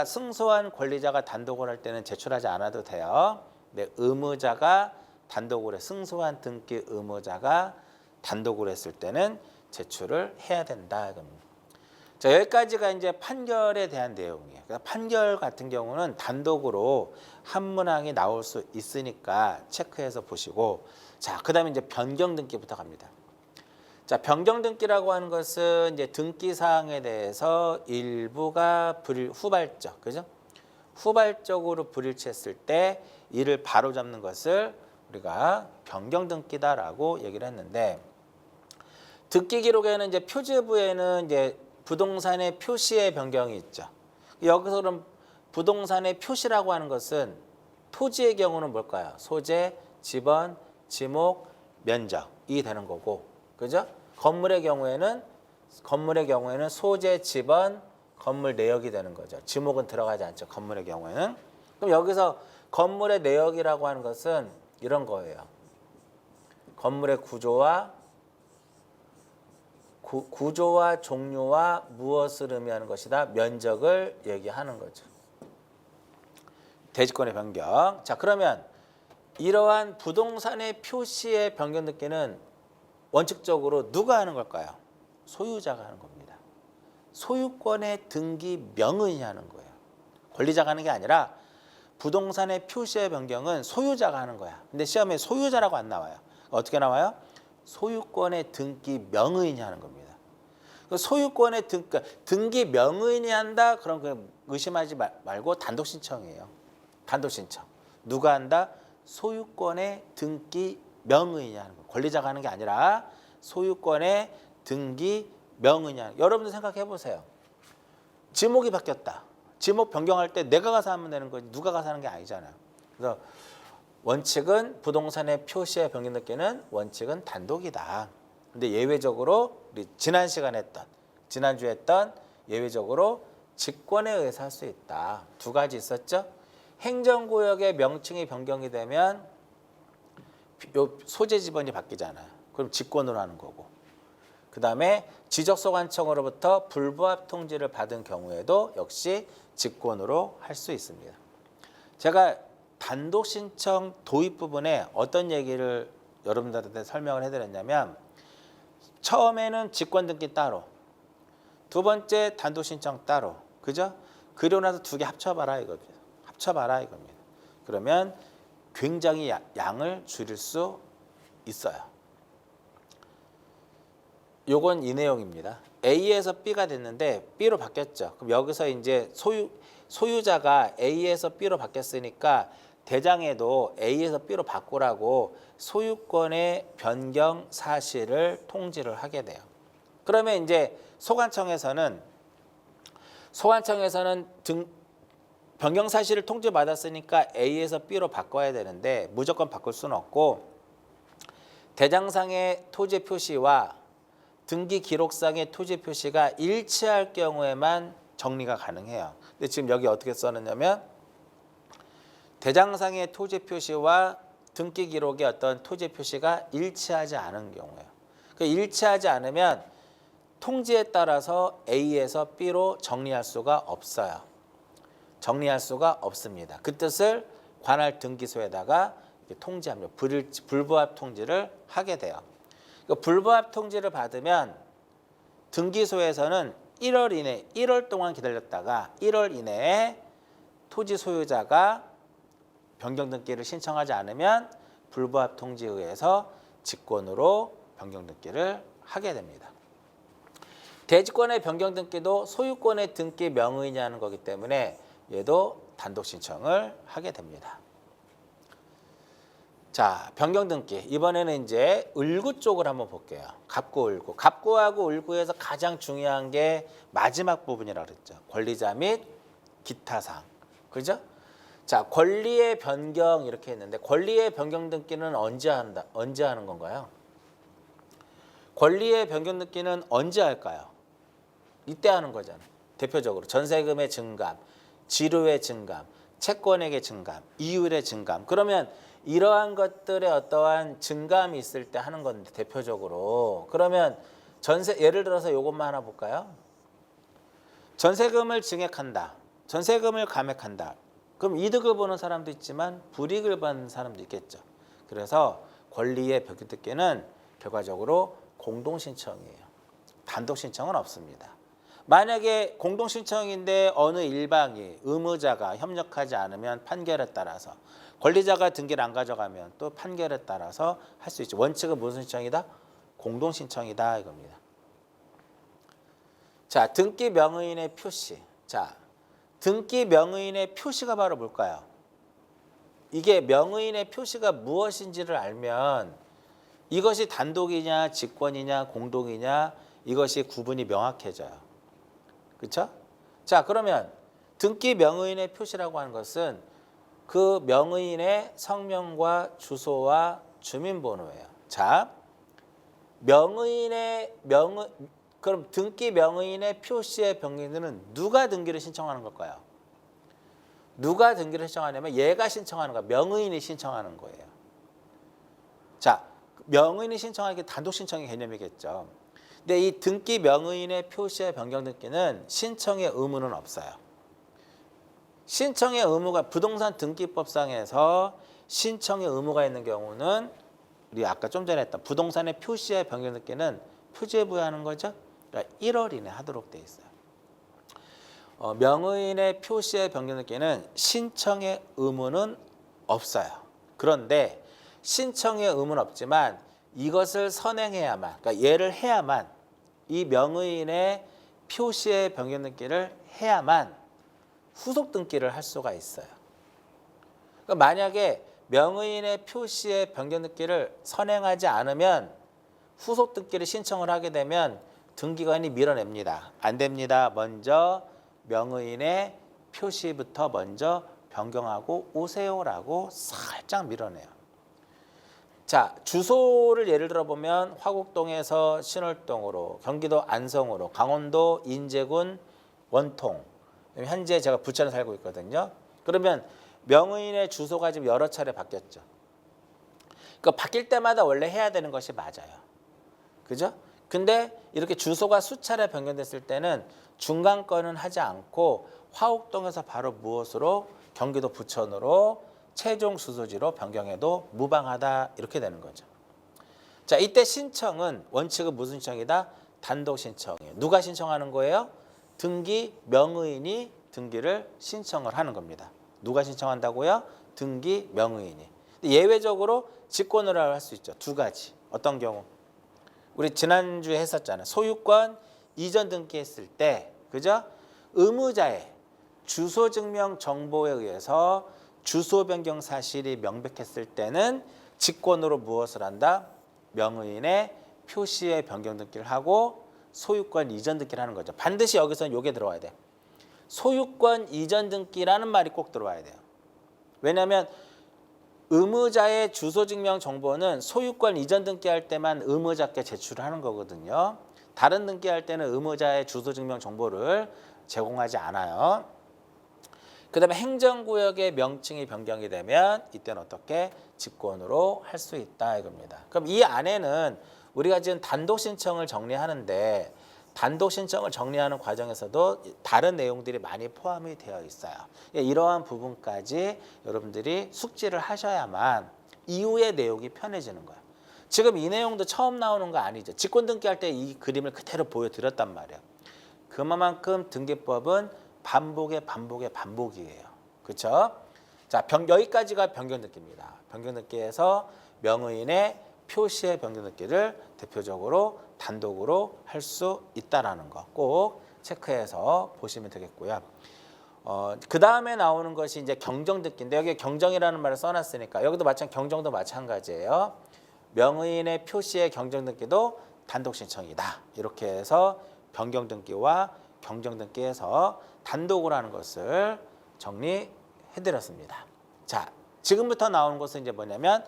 승소한 권리자가 단독으로 할 때는 제출하지 않아도 돼요. 근데 의무자가 단독으로 승소한 등기 의무자가 단독으로 했을 때는 제출을 해야 된다. 자, 여기까지가 이제 판결에 대한 내용이에요. 판결 같은 경우는 단독으로 한 문항이 나올 수 있으니까 체크해서 보시고 자, 그다음에 이제 변경 등기부터 갑니다. 자, 변경 등기라고 하는 것은 이제 등기 사항에 대해서 일부가 후발적, 그죠? 후발적으로 불일치했을 때 이를 바로잡는 것을 우리가 변경 등기다라고 얘기를 했는데 등기 기록에는 이제 표지부에는 이제 부동산의 표시의 변경이 있죠. 여기서 그럼 부동산의 표시라고 하는 것은 토지의 경우는 뭘까요? 소재, 지번, 지목, 면적이 되는 거고, 그죠? 건물의 경우에는 소재, 지번, 건물 내역이 되는 거죠. 지목은 들어가지 않죠. 건물의 경우에는. 그럼 여기서 건물의 내역이라고 하는 것은 이런 거예요. 건물의 구조와 종류와 무엇을 의미하는 것이다. 면적을 얘기하는 거죠. 대지권의 변경. 자, 그러면 이러한 부동산의 표시의 변경 등기는 원칙적으로 누가 하는 걸까요? 소유자가 하는 겁니다. 소유권의 등기 명의인이 하는 거예요. 권리자가 하는 게 아니라 부동산의 표시의 변경은 소유자가 하는 거야. 근데 시험에 소유자라고 안 나와요. 어떻게 나와요? 소유권의 등기 명의인이 하는 겁니다. 소유권의 등기 명의인이 한다? 그럼 그냥 의심하지 말고 단독 신청이에요. 단독 신청. 누가 한다? 소유권의 등기 명의인이 하는 거예요. 권리자가 하는 게 아니라 소유권의 등기 명의인이 하는 거예요. 여러분들 생각해 보세요. 지목이 바뀌었다. 지목 변경할 때 내가 가서 하면 되는 거지 누가 가서 하는 게 아니잖아요. 그래서 원칙은 부동산의 표시의 변경 등기는 원칙은 단독이다. 근데 예외적으로 우리 지난주에 했던 예외적으로 직권에 의해서 할 수 있다. 두 가지 있었죠. 행정구역의 명칭이 변경이 되면 요 소재 지번이 바뀌잖아요. 그럼 직권으로 하는 거고. 그다음에 지적소관청으로부터 불부합 통지를 받은 경우에도 역시 직권으로 할 수 있습니다. 제가 단독 신청 도입 부분에 어떤 얘기를 여러분들한테 설명을 해드렸냐면 처음에는 직권 등기 따로, 두 번째 단독 신청 따로, 그죠? 그리고 나서 두 개 합쳐봐라 이겁니다. 합쳐봐라 이겁니다. 그러면 굉장히 양을 줄일 수 있어요. 요건 이 내용입니다. A에서 B가 됐는데 B로 바뀌었죠. 그럼 여기서 이제 소유자가 A에서 B로 바뀌었으니까 대장에도 A에서 B로 바꾸라고 소유권의 변경 사실을 통지를 하게 돼요. 그러면 이제 소관청에서는 변경 사실을 통지받았으니까 A에서 B로 바꿔야 되는데 무조건 바꿀 수는 없고 대장상의 토지 표시와 등기 기록상의 토지 표시가 일치할 경우에만 정리가 가능해요. 근데 지금 여기 어떻게 써놨냐면 대장상의 토지 표시와 등기 기록의 어떤 토지 표시가 일치하지 않은 경우예요. 그 일치하지 않으면 통지에 따라서 A에서 B로 정리할 수가 없어요. 정리할 수가 없습니다. 그 뜻을 관할 등기소에다가 통지합니다. 불부합 통지를 하게 돼요. 불부합 통지를 받으면 등기소에서는 1월 동안 기다렸다가 1월 이내에 토지 소유자가 변경 등기를 신청하지 않으면 불부합 통지에 의해서 직권으로 변경 등기를 하게 됩니다. 대지권의 변경 등기도 소유권의 등기 명의인이 하는 거기 때문에 얘도 단독 신청을 하게 됩니다. 자, 변경 등기. 이번에는 이제 을구 쪽을 한번 볼게요. 갑구, 을구. 갑구하고 을구에서 가장 중요한 게 마지막 부분이라고 그랬죠. 권리자 및 기타 사항. 그죠? 자, 권리의 변경 이렇게 했는데 권리의 변경 등기는 언제 하는 건가요? 권리의 변경 등기는 언제 할까요? 이때 하는 거잖아요. 대표적으로 전세금의 증감, 지료의 증감, 채권액의 증감, 이율의 증감. 그러면 이러한 것들의 어떠한 증감이 있을 때 하는 건데 대표적으로. 그러면 예를 들어서 이것만 하나 볼까요? 전세금을 증액한다. 전세금을 감액한다. 그럼 이득을 보는 사람도 있지만 불이익을 받는 사람도 있겠죠. 그래서 권리의 변경 등기는 결과적으로 공동신청이에요. 단독 신청은 없습니다. 만약에 공동신청인데 어느 일방이 의무자가 협력하지 않으면 판결에 따라서 권리자가 등기를 안 가져가면 또 판결에 따라서 할 수 있죠. 원칙은 무슨 신청이다? 공동신청이다 이겁니다. 자, 등기 명의인의 표시. 자, 등기 명의인의 표시가 바로 뭘까요? 이게 명의인의 표시가 무엇인지를 알면 이것이 단독이냐 직권이냐 공동이냐 이것이 구분이 명확해져요. 그렇죠? 자, 그러면 등기 명의인의 표시라고 하는 것은 그 명의인의 성명과 주소와 주민번호예요. 자, 그럼 등기 명의인의 표시의 변경은 누가 등기를 신청하는 걸까요? 누가 등기를 신청하냐면 얘가 신청하는 거야. 명의인이 신청하는 거예요. 자, 명의인이 신청하는 게 단독 신청의 개념이겠죠. 근데 이 등기 명의인의 표시의 변경 등기는 신청의 의무는 없어요. 신청의 의무가 부동산 등기법상에서 신청의 의무가 있는 경우는 우리 아까 좀 전에 했던 부동산의 표시의 변경 등기는 표지에 부여하는 거죠. 그러니까 1월 이내 하도록 돼 있어요. 명의인의 표시의 변경 등기는 신청의 의무는 없어요. 그런데 신청의 의무는 없지만 이것을 선행해야만, 그러니까 얘를 해야만 이 명의인의 표시의 변경 등기를 해야만 후속 등기를 할 수가 있어요. 그러니까 만약에 명의인의 표시의 변경 등기를 선행하지 않으면 후속 등기를 신청을 하게 되면 등기관이 밀어냅니다. 안 됩니다. 먼저 명의인의 표시부터 먼저 변경하고 오세요라고 살짝 밀어내요. 자, 주소를 예를 들어 보면 화곡동에서 신월동으로, 경기도 안성으로, 강원도 인제군 원통, 현재 제가 부천에 살고 있거든요. 그러면 명의인의 주소가 지금 여러 차례 바뀌었죠. 그 바뀔 때마다 원래 해야 되는 것이 맞아요. 그죠? 근데 이렇게 주소가 수차례 변경됐을 때는 중간 건은 하지 않고 화곡동에서 바로 무엇으로? 경기도 부천으로 최종 주소지로 변경해도 무방하다 이렇게 되는 거죠. 자, 이때 신청은 원칙은 무슨 신청이다? 단독 신청이에요. 누가 신청하는 거예요? 등기 명의인이 등기를 신청을 하는 겁니다. 누가 신청한다고요? 등기 명의인이. 예외적으로 직권으로 할 수 있죠. 두 가지. 어떤 경우? 우리 지난주에 했었잖아요. 소유권 이전 등기했을 때, 그죠? 의무자의 주소 증명 정보에 의해서 주소 변경 사실이 명백했을 때는 직권으로 무엇을 한다? 명의인의 표시의 변경 등기를 하고 소유권 이전 등기를 하는 거죠. 반드시 여기서는 요게 들어와야 돼. 소유권 이전 등기라는 말이 꼭 들어와야 돼요. 왜냐하면 의무자의 주소 증명 정보는 소유권 이전 등기할 때만 의무자께 제출을 하는 거거든요. 다른 등기할 때는 의무자의 주소 증명 정보를 제공하지 않아요. 그 다음에 행정구역의 명칭이 변경이 되면 이때는 어떻게 직권으로 할 수 있다 이겁니다. 그럼 이 안에는 우리가 지금 단독 신청을 정리하는데 단독 신청을 정리하는 과정에서도 다른 내용들이 많이 포함이 되어 있어요. 이러한 부분까지 여러분들이 숙지를 하셔야만 이후의 내용이 편해지는 거예요. 지금 이 내용도 처음 나오는 거 아니죠. 직권 등기할 때 이 그림을 그대로 보여드렸단 말이에요. 그만큼 등기법은 반복이에요. 그렇죠? 자, 여기까지가 변경 등기입니다. 변경 등기에서 명의인의 표시의 변경 등기를 대표적으로 단독으로 할 수 있다라는 거 꼭 체크해서 보시면 되겠고요. 그 다음에 나오는 것이 이제 경정 등기인데 여기 경정이라는 말을 써놨으니까 여기도 경정도 마찬가지예요. 명의인의 표시의 경정 등기도 단독 신청이다. 이렇게 해서 변경 등기와 경정 등기에서 단독으로 하는 것을 정리해드렸습니다. 자, 지금부터 나오는 것은 이제 뭐냐면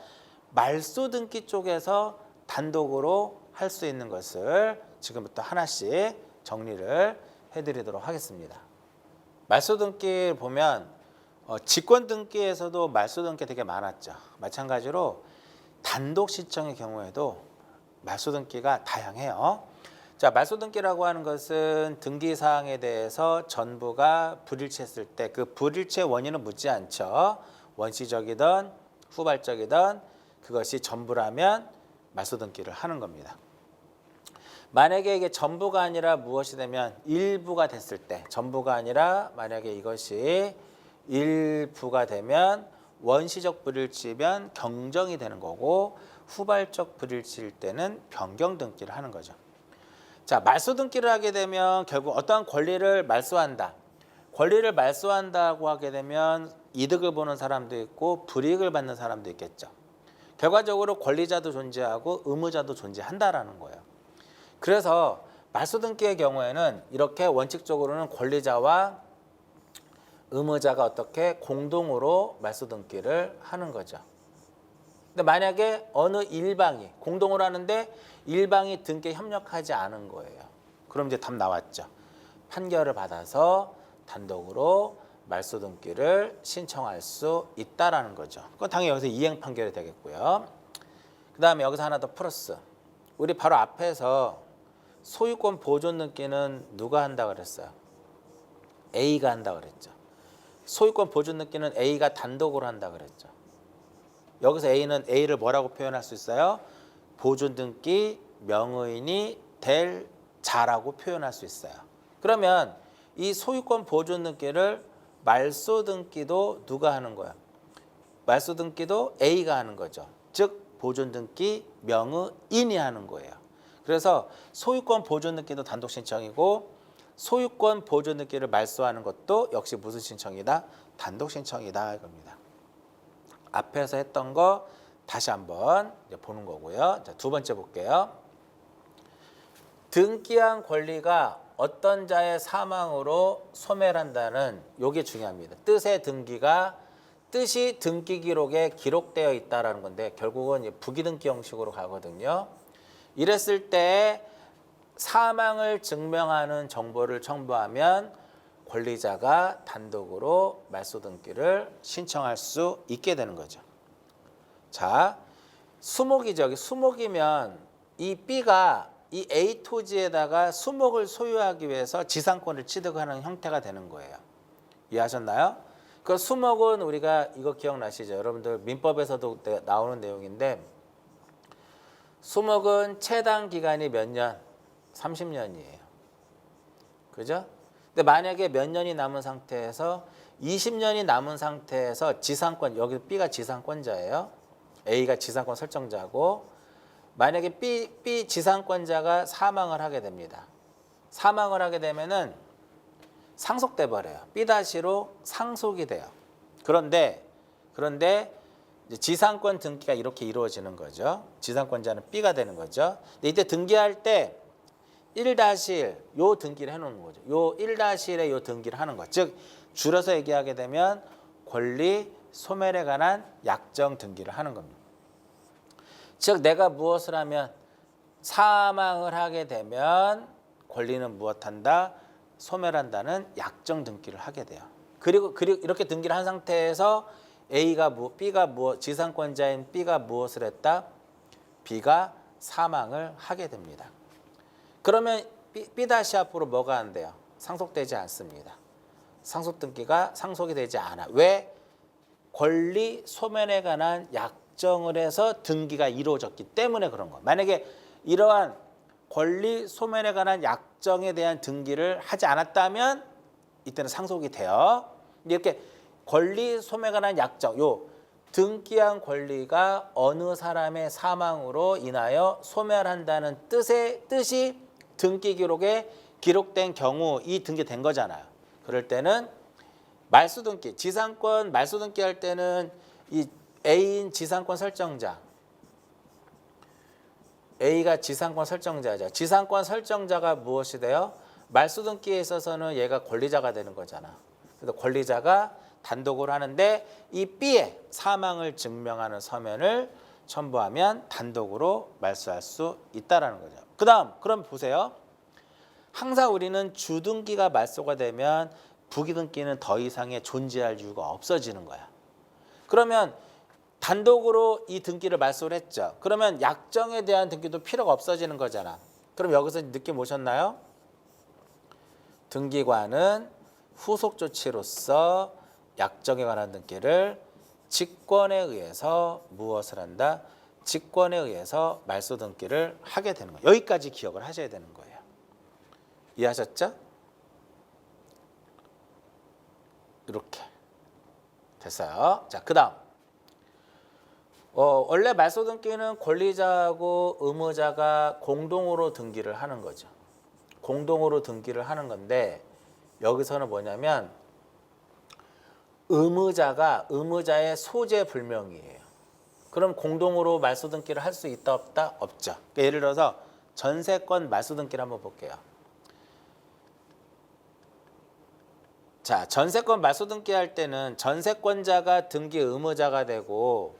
말소 등기 쪽에서 단독으로 할 수 있는 것을 지금부터 하나씩 정리를 해드리도록 하겠습니다. 말소 등기 보면 직권 등기에서도 말소 등기 되게 많았죠. 마찬가지로 단독 신청의 경우에도 말소 등기가 다양해요. 자, 말소 등기라고 하는 것은 등기 사항에 대해서 전부가 불일치했을 때 그 불일치의 원인은 묻지 않죠. 원시적이든 후발적이든 그것이 전부라면 말소 등기를 하는 겁니다. 만약에 이게 전부가 아니라 무엇이 되면 일부가 됐을 때, 전부가 아니라 만약에 이것이 일부가 되면 원시적 불일치면 경정이 되는 거고 후발적 불일치일 때는 변경 등기를 하는 거죠. 자, 말소 등기를 하게 되면 결국 어떠한 권리를 말소한다. 권리를 말소한다고 하게 되면 이득을 보는 사람도 있고 불이익을 받는 사람도 있겠죠. 결과적으로 권리자도 존재하고 의무자도 존재한다라는 거예요. 그래서 말소 등기의 경우에는 이렇게 원칙적으로는 권리자와 의무자가 어떻게 공동으로 말소 등기를 하는 거죠. 근데 만약에 어느 일방이 공동으로 하는데 일방이 등기에 협력하지 않은 거예요. 그럼 이제 답 나왔죠. 판결을 받아서 단독으로 말소 등기를 신청할 수 있다라는 거죠. 그건 당연히 여기서 이행 판결이 되겠고요. 그 다음에 여기서 하나 더 플러스. 우리 바로 앞에서 소유권 보존 등기는 누가 한다 그랬어요? A가 한다 그랬죠. 소유권 보존 등기는 A가 단독으로 한다 그랬죠. 여기서 A를 뭐라고 표현할 수 있어요? 보존 등기 명의인이 될 자라고 표현할 수 있어요. 그러면 이 소유권 보존 등기를 말소 등기도 누가 하는 거야? 말소 등기도 A가 하는 거죠. 즉 보존 등기 명의인이 하는 거예요. 그래서 소유권 보존 등기도 단독 신청이고 소유권 보존 등기를 말소하는 것도 역시 무슨 신청이다? 단독 신청이다 이겁니다. 앞에서 했던 거 다시 한번 보는 거고요. 자, 두 번째 볼게요. 등기한 권리가 어떤 자의 사망으로 소멸한다는 이게 중요합니다. 뜻이 등기 기록에 기록되어 있다라는 건데 결국은 부기등기 형식으로 가거든요. 이랬을 때 사망을 증명하는 정보를 첨부하면 권리자가 단독으로 말소 등기를 신청할 수 있게 되는 거죠. 자, 수목이죠. 수목이면 이 B가 이 A 토지에다가 수목을 소유하기 위해서 지상권을 취득하는 형태가 되는 거예요. 이해하셨나요? 그 수목은 우리가 이거 기억나시죠? 여러분들 민법에서도 나오는 내용인데 수목은 채당 기간이 몇 년? 30년이에요. 그죠? 근데 만약에 몇 년이 남은 상태에서 20년이 남은 상태에서 지상권, 여기 B가 지상권자예요. A가 지상권 설정자고 만약에 B 지상권자가 사망을 하게 됩니다. 사망을 하게 되면은 상속돼 버려요. B-로 상속이 돼요. 그런데 이제 지상권 등기가 이렇게 이루어지는 거죠. 지상권자는 B가 되는 거죠. 근데 이때 등기할 때 1-1 요 등기를 해놓는 거죠. 요 1-1에 요 등기를 하는 거. 즉 줄여서 얘기하게 되면 권리 소멸에 관한 약정 등기를 하는 겁니다. 즉 내가 무엇을 하면 사망을 하게 되면 권리는 무엇한다? 소멸한다는 약정 등기를 하게 돼요. 그리고 이렇게 등기를 한 상태에서 B가 지상권자인 B가 무엇을 했다? B가 사망을 하게 됩니다. 그러면 B 앞으로 뭐가 안 돼요? 상속되지 않습니다. 상속 등기가 상속이 되지 않아. 왜? 권리 소멸에 관한 약정을 해서 등기가 이루어졌기 때문에 그런 거예요. 만약에 이러한 권리 소멸에 관한 약정에 대한 등기를 하지 않았다면 이때는 상속이 돼요. 이렇게 권리 소멸에 관한 약정, 요 등기한 권리가 어느 사람의 사망으로 인하여 소멸한다는 뜻이 등기 기록에 기록된 경우 이 등기된 거잖아요. 그럴 때는 말소 등기, 지상권 말소 등기 할 때는 이 A인 지상권 설정자, A가 지상권 설정자죠. 지상권 설정자가 무엇이 돼요? 말소 등기에 있어서는 얘가 권리자가 되는 거잖아. 그래서 권리자가 단독으로 하는데 이 B의 사망을 증명하는 서면을 첨부하면 단독으로 말소할 수 있다라는 거죠. 그다음 그럼 보세요. 항상 우리는 주등기가 말소가 되면 부기등기는 더 이상의 존재할 이유가 없어지는 거야. 그러면 단독으로 이 등기를 말소를 했죠. 그러면 약정에 대한 등기도 필요가 없어지는 거잖아. 그럼 여기서 느낌 오셨나요? 등기관은 후속 조치로서 약정에 관한 등기를 직권에 의해서 무엇을 한다? 직권에 의해서 말소 등기를 하게 되는 거예요. 여기까지 기억을 하셔야 되는 거예요. 이해하셨죠? 이렇게 됐어요. 자, 그다음 원래 말소 등기는 권리자하고 의무자가 공동으로 등기를 하는 거죠. 공동으로 등기를 하는 건데 여기서는 뭐냐면 의무자의 소재 불명이에요. 그럼 공동으로 말소 등기를 할 수 있다 없다? 없죠. 그러니까 예를 들어서 전세권 말소 등기를 한번 볼게요. 자, 전세권 말소 등기할 때는 전세권자가 등기 의무자가 되고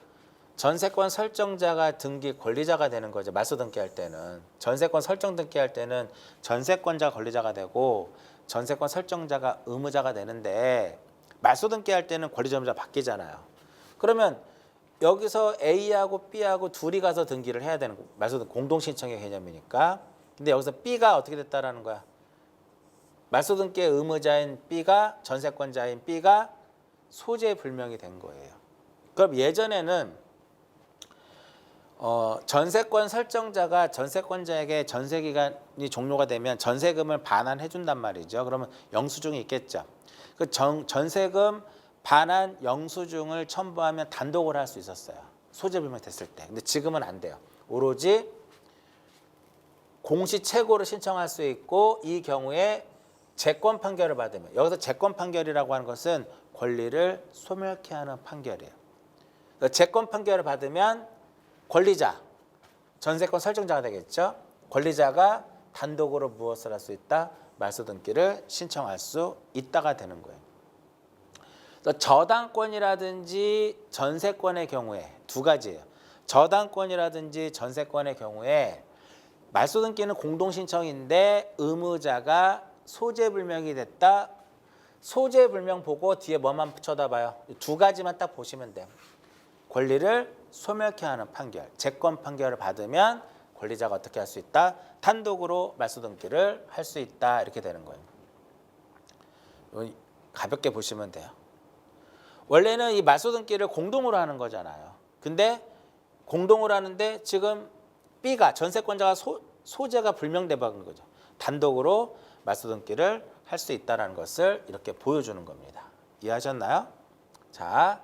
전세권 설정자가 등기 권리자가 되는 거죠. 말소 등기할 때는 전세권 설정 등기할 때는 전세권자 권리자가 되고 전세권 설정자가 의무자가 되는데 말소 등기할 때는 권리자 의무자 바뀌잖아요. 그러면 여기서 A하고 B하고 둘이 가서 등기를 해야 되는 거. 말소 등기 공동 신청의 개념이니까. 근데 여기서 B가 어떻게 됐다라는 거야? 말소 등기의 의무자인 B가 전세권자인 B가 소재 불명이 된 거예요. 그럼 예전에는 전세권 설정자가 전세권자에게 전세 기간이 종료가 되면 전세금을 반환해 준단 말이죠. 그러면 영수증이 있겠죠. 그 전세금 반환 영수증을 첨부하면 단독으로 할 수 있었어요. 소재 불명 됐을 때. 근데 지금은 안 돼요. 오로지 공시채고를 신청할 수 있고 이 경우에 재권 판결을 받으면 여기서 재권 판결이라고 하는 것은 권리를 소멸케 하는 판결이에요. 재권 판결을 받으면 권리자, 전세권 설정자가 되겠죠. 권리자가 단독으로 무엇을 할 수 있다? 말소 등기를 신청할 수 있다가 되는 거예요. 저당권이라든지 전세권의 경우에 두 가지예요. 저당권이라든지 전세권의 경우에 말소 등기는 공동 신청인데 의무자가 소재 불명이 됐다. 소재 불명 보고 뒤에 뭐만 쳐다봐요? 두 가지만 딱 보시면 돼요. 권리를 소멸케 하는 판결, 재권 판결을 받으면 권리자가 어떻게 할 수 있다? 단독으로 말소 등기를 할 수 있다. 이렇게 되는 거예요. 가볍게 보시면 돼요. 원래는 이 말소 등기를 공동으로 하는 거잖아요. 근데 공동으로 하는데 지금 B가 전세권자가 소재가 불명돼 버린 거죠. 단독으로 말소 등기를 할 수 있다는 것을 이렇게 보여주는 겁니다. 이해하셨나요? 자,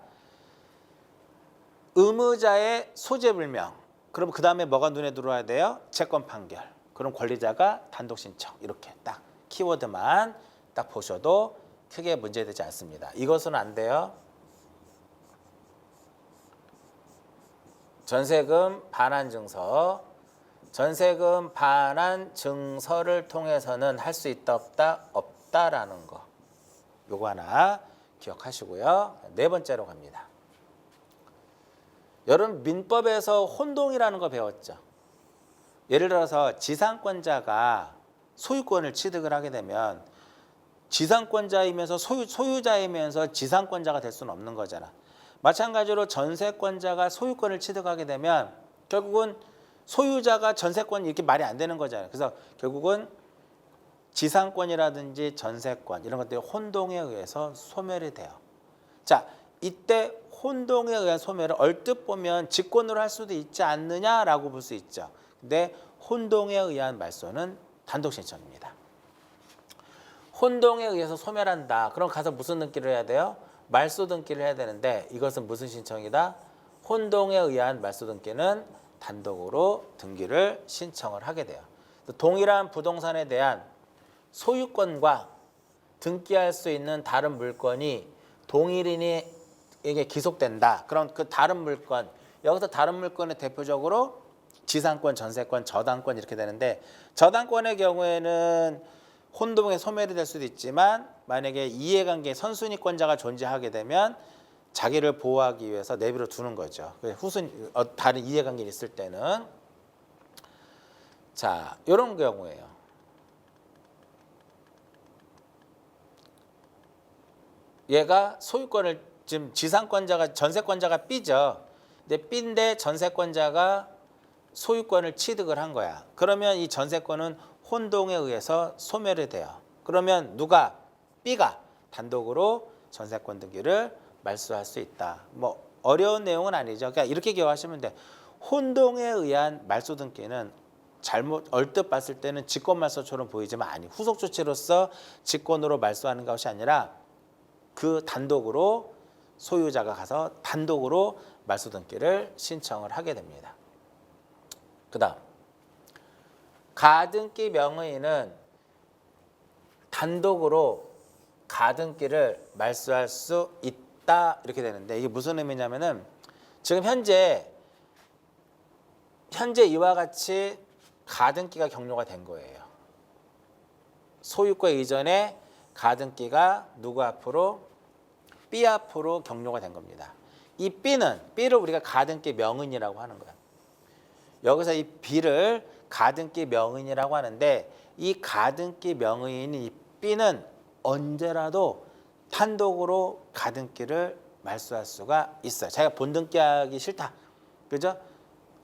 의무자의 소재 불명. 그럼 그 다음에 뭐가 눈에 들어와야 돼요? 채권 판결. 그럼 권리자가 단독 신청. 이렇게 딱 키워드만 딱 보셔도 크게 문제되지 않습니다. 이것은 안 돼요. 전세금 반환 증서. 전세금 반환 증서를 통해서는 할 수 있다 없다라는 거. 요거 하나 기억하시고요. 네 번째로 갑니다. 여러분 민법에서 혼동이라는 거 배웠죠. 예를 들어서 지상권자가 소유권을 취득을 하게 되면 지상권자이면서 소유자이면서 지상권자가 될 수는 없는 거잖아. 마찬가지로 전세권자가 소유권을 취득하게 되면 결국은 소유자가 전세권 이렇게 말이 안 되는 거잖아요. 그래서 결국은 지상권이라든지 전세권 이런 것들이 혼동에 의해서 소멸이 돼요. 자, 이때 혼동에 의한 소멸을 얼뜻 보면 직권으로 할 수도 있지 않느냐라고 볼 수 있죠. 근데 혼동에 의한 말소는 단독 신청입니다. 혼동에 의해서 소멸한다. 그럼 가서 무슨 등기를 해야 돼요? 말소 등기를 해야 되는데 이것은 무슨 신청이다? 혼동에 의한 말소 등기는 단독으로 등기를 신청을 하게 돼요. 동일한 부동산에 대한 소유권과 등기할 수 있는 다른 물건이 동일인에게 기속된다. 그럼 그 다른 물건, 여기서 다른 물건의 대표적으로 지상권, 전세권, 저당권 이렇게 되는데 저당권의 경우에는 혼동에 소멸이 될 수도 있지만 만약에 이해관계 선순위권자가 존재하게 되면 자기를 보호하기 위해서 내버려 두는 거죠. 다른 이해관계가 있을 때는 자 이런 경우예요. 얘가 소유권을 지금 지상권자가 전세권자가 B죠. 근데 B인데 전세권자가 소유권을 취득을 한 거야. 그러면 이 전세권은 혼동에 의해서 소멸이 돼요. 그러면 누가? B가 단독으로 전세권 등기를 말소할 수 있다. 뭐 어려운 내용은 아니죠. 그러니까 이렇게 기억하시면 돼. 혼동에 의한 말소 등기는 잘못 얼뜻 봤을 때는 직권 말소처럼 보이지만 아니 후속 조치로서 직권으로 말소하는 것이 아니라 그 단독으로 소유자가 가서 단독으로 말소 등기를 신청을 하게 됩니다. 그다음 가등기 명의인은 단독으로 가등기를 말소할 수 있다 이렇게 되는데 이게 무슨 의미냐면은 지금 현재 이와 같이 가등기가 격려가 된 거예요. 소유권 이전에 가등기가 누구 앞으로? B 앞으로 격려가 된 겁니다. 이 B를 우리가 가등기 명의인이라고 하는 거야. 여기서 이 B를 가등기 명의인이라고 하는데 이 가등기 명의인 이 B는 언제라도 단독으로 가등기를 말소할 수가 있어요. 자기가 본등기하기 싫다. 그죠?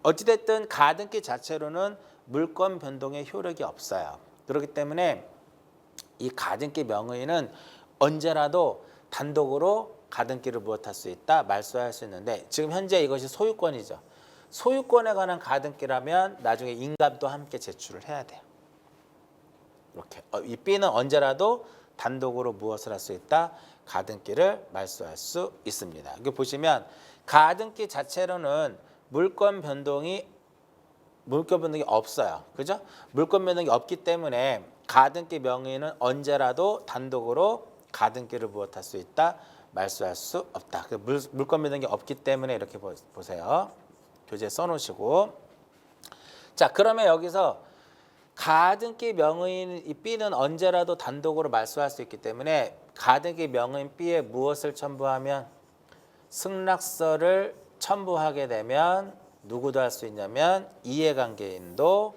어찌됐든 가등기 자체로는 물권 변동의 효력이 없어요. 그렇기 때문에 이 가등기 명의인은 언제라도 단독으로 가등기를 무엇할 수 있다, 말소할 수 있는데 지금 현재 이것이 소유권이죠. 소유권에 관한 가등기라면 나중에 인감도 함께 제출을 해야 돼요. 이렇게 이 B는 언제라도 단독으로 무엇을 할 수 있다, 가등기를 말소할 수 있습니다. 여기 보시면 가등기 자체로는 물권 변동이 없어요. 그죠? 물권 변동이 없기 때문에 가등기 명의는 언제라도 단독으로 가등기를 무엇할 수 있다, 말소할 수 없다. 물권 변동이 없기 때문에 이렇게 보세요. 교재에 써놓으시고. 자, 그러면 여기서 가등기 명의인 이 B는 언제라도 단독으로 말소할 수 있기 때문에 가등기 명의인 B에 무엇을 첨부하면 승낙서를 첨부하게 되면 누구도 할 수 있냐면 이해관계인도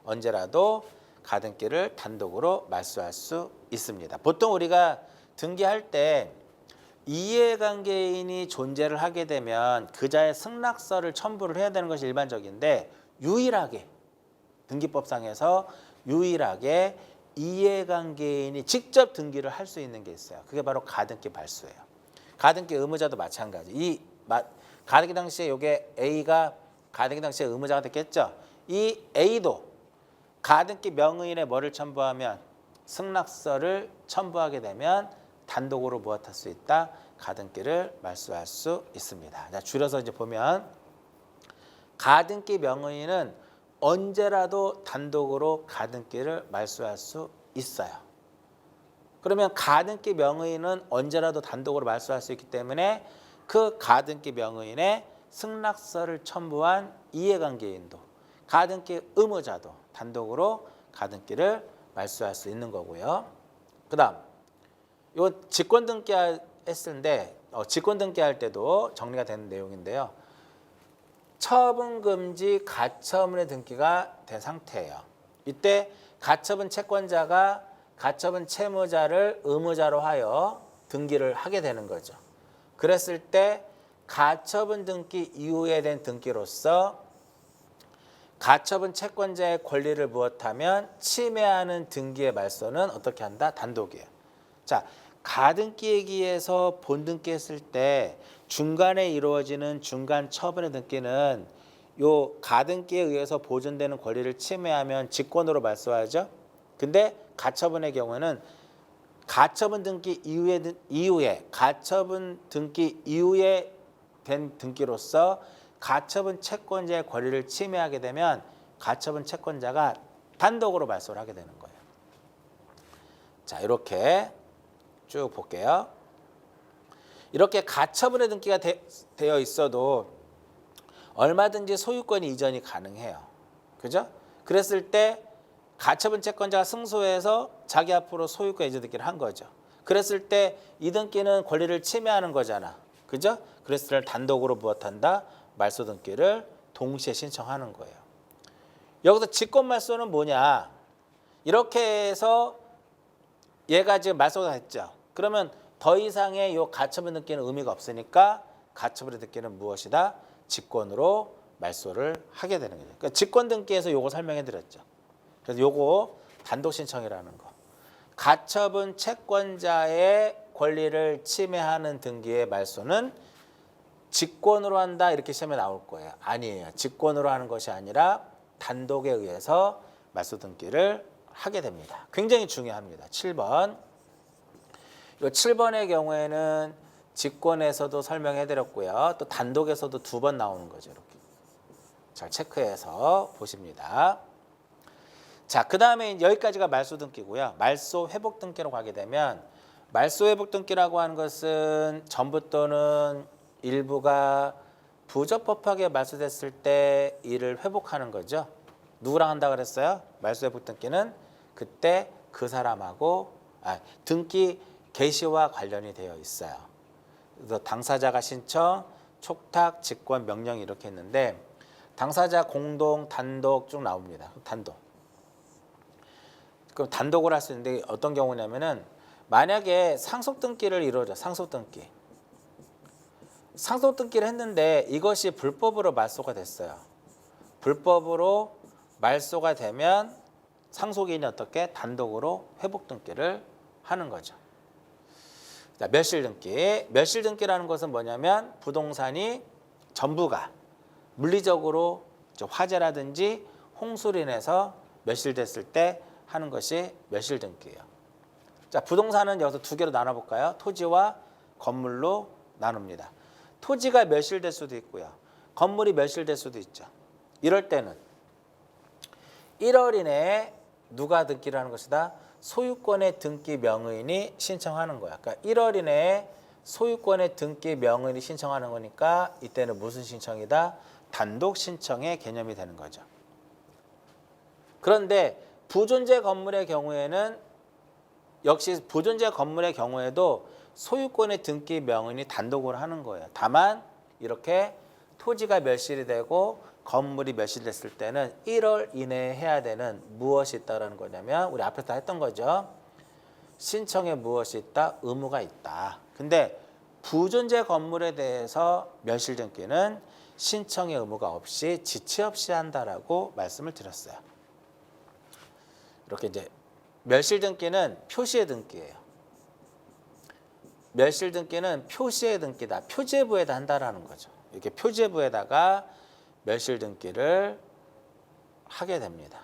언제라도 가등기를 단독으로 말소할 수 있습니다. 보통 우리가 등기할 때 이해관계인이 존재를 하게 되면 그자의 승낙서를 첨부를 해야 되는 것이 일반적인데 유일하게 등기법상에서 유일하게 이해관계인이 직접 등기를 할 수 있는 게 있어요. 그게 바로 가등기 발소예요. 가등기 의무자도 마찬가지. 가등기 당시에 요게 A가 가등기 당시에 의무자가 됐겠죠. 이 A도 가등기 명의인의 뭐를 첨부하면 승낙서를 첨부하게 되면 단독으로 무엇할 수 있다? 가등기를 말소할 수 있습니다. 자, 줄여서 이제 보면 가등기 명의인은 언제라도 단독으로 가등기를 말소할 수 있어요. 그러면 가등기 명의인은 언제라도 단독으로 말소할 수 있기 때문에 그 가등기 명의인의 승낙서를 첨부한 이해관계인도 가등기 의무자도 단독으로 가등기를 말소할 수 있는 거고요. 그다음 요 직권 등기 했을 때 직권 등기할 때도 정리가 되는 내용인데요. 처분 금지 가처분의 등기가 된 상태예요. 이때 가처분 채권자가 가처분 채무자를 의무자로 하여 등기를 하게 되는 거죠. 그랬을 때 가처분 등기 이후에 된 등기로서 가처분 채권자의 권리를 무엇하면 침해하는 등기의 말소는 어떻게 한다? 단독이에요. 자, 가등기에 의해서 본등기 했을 때 중간에 이루어지는 중간 처분의 등기는 요 가등기에 의해서 보존되는 권리를 침해하면 직권으로 말소하죠. 근데 가처분의 경우에는 가처분 등기 이후에 가처분 등기 이후에 된 등기로서 가처분 채권자의 권리를 침해하게 되면 가처분 채권자가 단독으로 말소를 하게 되는 거예요. 자, 이렇게 쭉 볼게요. 이렇게 가처분의 등기가 되어 있어도 얼마든지 소유권 이전이 가능해요. 그죠? 그랬을 때 가처분 채권자가 승소해서 자기 앞으로 소유권 이전 등기를 한 거죠. 그랬을 때 이 등기는 권리를 침해하는 거잖아. 그죠? 그랬을 때 단독으로 무엇한다? 말소 등기를 동시에 신청하는 거예요. 여기서 직권 말소는 뭐냐? 이렇게 해서 얘가 지금 말소가 됐죠. 그러면 더 이상의 요 가처분 등기는 의미가 없으니까 가처분의 등기는 무엇이다? 직권으로 말소를 하게 되는 거죠. 그러니까 직권 등기에서 요거 설명해 드렸죠. 그래서 요거 단독 신청이라는 거. 가처분 채권자의 권리를 침해하는 등기의 말소는 직권으로 한다 이렇게 시험에 나올 거예요. 아니에요. 직권으로 하는 것이 아니라 단독에 의해서 말소 등기를 하게 됩니다. 굉장히 중요합니다. 7번. 이 7번의 경우에는 직권에서도 설명해 드렸고요. 또 단독에서도 2번 나오는 거죠. 이렇게. 잘 체크해서 보십니다. 자, 그 다음에 여기까지가 말소 등기고요. 말소 회복 등기로 가게 되면 말소 회복 등기라고 하는 것은 전부 또는 일부가 부적법하게 말소됐을 때 이를 회복하는 거죠. 누구랑 한다 그랬어요? 말소 회복 등기는 그때 그 사람하고 등기 개시와 관련이 되어 있어요. 그래서 당사자가 신청, 촉탁, 직권, 명령 이렇게 했는데 당사자 공동, 단독 쭉 나옵니다. 단독. 그럼 단독으로 할 수 있는데 어떤 경우냐면은 만약에 상속 등기를 이루어져. 상속 등기. 상속 등기를 했는데 이것이 불법으로 말소가 됐어요. 불법으로 말소가 되면 상속인이 어떻게 단독으로 회복 등기를 하는 거죠. 자, 멸실 등기. 멸실 등기라는 것은 뭐냐면 부동산이 전부가 물리적으로 화재라든지 홍수로 인해서 멸실됐을 때 하는 것이 멸실 등기예요. 자, 부동산은 여기서 2개로 나눠볼까요? 토지와 건물로 나눕니다. 토지가 멸실될 수도 있고요. 건물이 멸실될 수도 있죠. 이럴 때는 1월 이내에 누가 등기를 하는 것이다? 소유권의 등기 명의인이 신청하는 거야. 그러니까 1월 이내에 소유권의 등기 명의인이 신청하는 거니까 이때는 무슨 신청이다? 단독 신청의 개념이 되는 거죠. 그런데 부존재 건물의 경우에는 역시 부존재 건물의 경우에도 소유권의 등기 명의인이 단독으로 하는 거예요. 다만 이렇게 토지가 멸실이 되고 건물이 멸실됐을 때는 1월 이내에 해야 되는 무엇이 있다라는 거냐면 우리 앞에서 다 했던 거죠. 신청에 무엇이 있다? 의무가 있다. 근데 부존재 건물에 대해서 멸실 등기는 신청의 의무가 없이 지체 없이 한다라고 말씀을 드렸어요. 이렇게 이제 멸실 등기는 표시의 등기예요. 멸실 등기는 표시의 등기다. 표제부에다 한다라는 거죠. 이렇게 표제부에다가 멸실 등기를 하게 됩니다.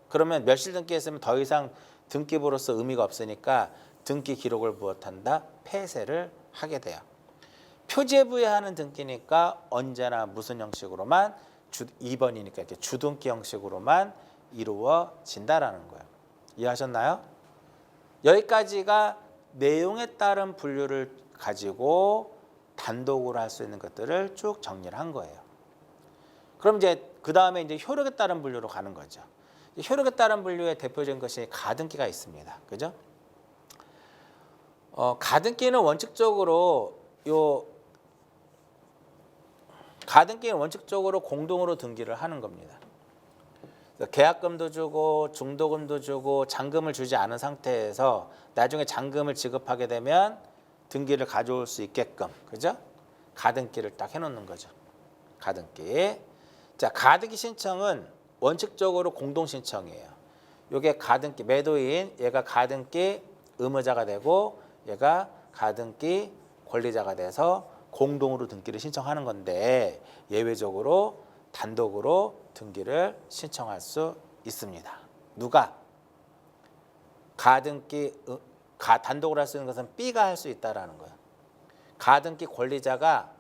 그러면 멸실 등기에 쓰면 더 이상 등기부로서 의미가 없으니까 등기 기록을 무엇한다? 폐쇄를 하게 돼요. 표제부에 하는 등기니까 언제나 무슨 형식으로만 2번이니까 이렇게 주등기 형식으로만 이루어진다라는 거예요. 이해하셨나요? 여기까지가 내용에 따른 분류를 가지고 단독으로 할 수 있는 것들을 쭉 정리를 한 거예요. 그럼 이제 그 다음에 이제 효력에 따른 분류로 가는 거죠. 효력에 따른 분류의 대표적인 것이 가등기가 있습니다. 그죠? 가등기는 원칙적으로 공동으로 등기를 하는 겁니다. 계약금도 주고 중도금도 주고 잔금을 주지 않은 상태에서 나중에 잔금을 지급하게 되면 등기를 가져올 수 있게끔, 그죠? 가등기를 딱 해놓는 거죠. 가등기. 자, 가등기 신청은 원칙적으로 공동 신청이에요. 이게 가등기 매도인, 얘가 가등기 의무자가 되고 얘가 가등기 권리자가 돼서 공동으로 등기를 신청하는 건데 예외적으로 단독으로 등기를 신청할 수 있습니다. 누가? 단독으로 할 수 있는 것은 B가 할 수 있다라는 거예요. 가등기 권리자가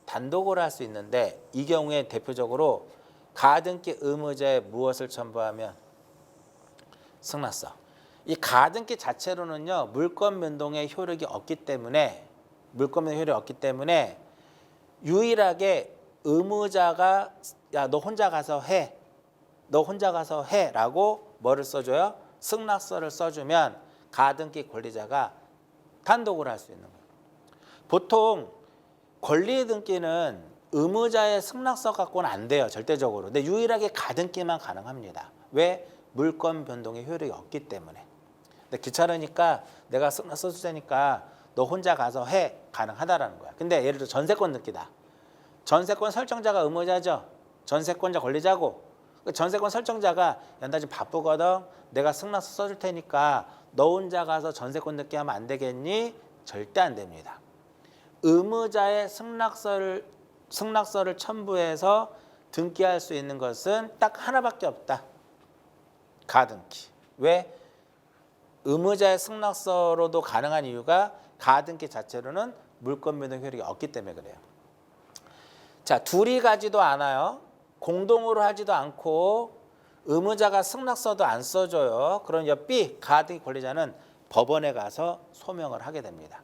단독으로 할 수 있는데 이 경우에 대표적으로 가등기 의무자에 무엇을 첨부하면 승낙서. 이 가등기 자체로는요 물권 변동의 효력이 없기 때문에 유일하게 의무자가 야 너 혼자 가서 해라고 뭐를 써줘요? 승낙서를 써주면 가등기 권리자가 단독으로 할 수 있는 거예요. 보통 권리 등기는 의무자의 승낙서 갖고는 안 돼요. 절대적으로. 근데 유일하게 가등기만 가능합니다. 왜? 물권 변동의 효력이 없기 때문에. 근데 귀찮으니까 내가 승낙서 써주자니까 너 혼자 가서 해. 가능하다라는 거야. 근데 예를 들어 전세권 등기다. 전세권 설정자가 의무자죠. 전세권자 권리자고. 전세권 설정자가 야, 나 지금 바쁘거든. 내가 승낙서 써줄 테니까 너 혼자 가서 전세권 등기하면 안 되겠니? 절대 안 됩니다. 의무자의 승낙서를 첨부해서 등기할 수 있는 것은 딱 하나밖에 없다. 가등기. 왜? 의무자의 승낙서로도 가능한 이유가 가등기 자체로는 물권 변동 효력이 없기 때문에 그래요. 자, 둘이 가지도 않아요. 공동으로 하지도 않고 의무자가 승낙서도 안 써줘요. 그런 B 가등기 권리자는 법원에 가서 소명을 하게 됩니다.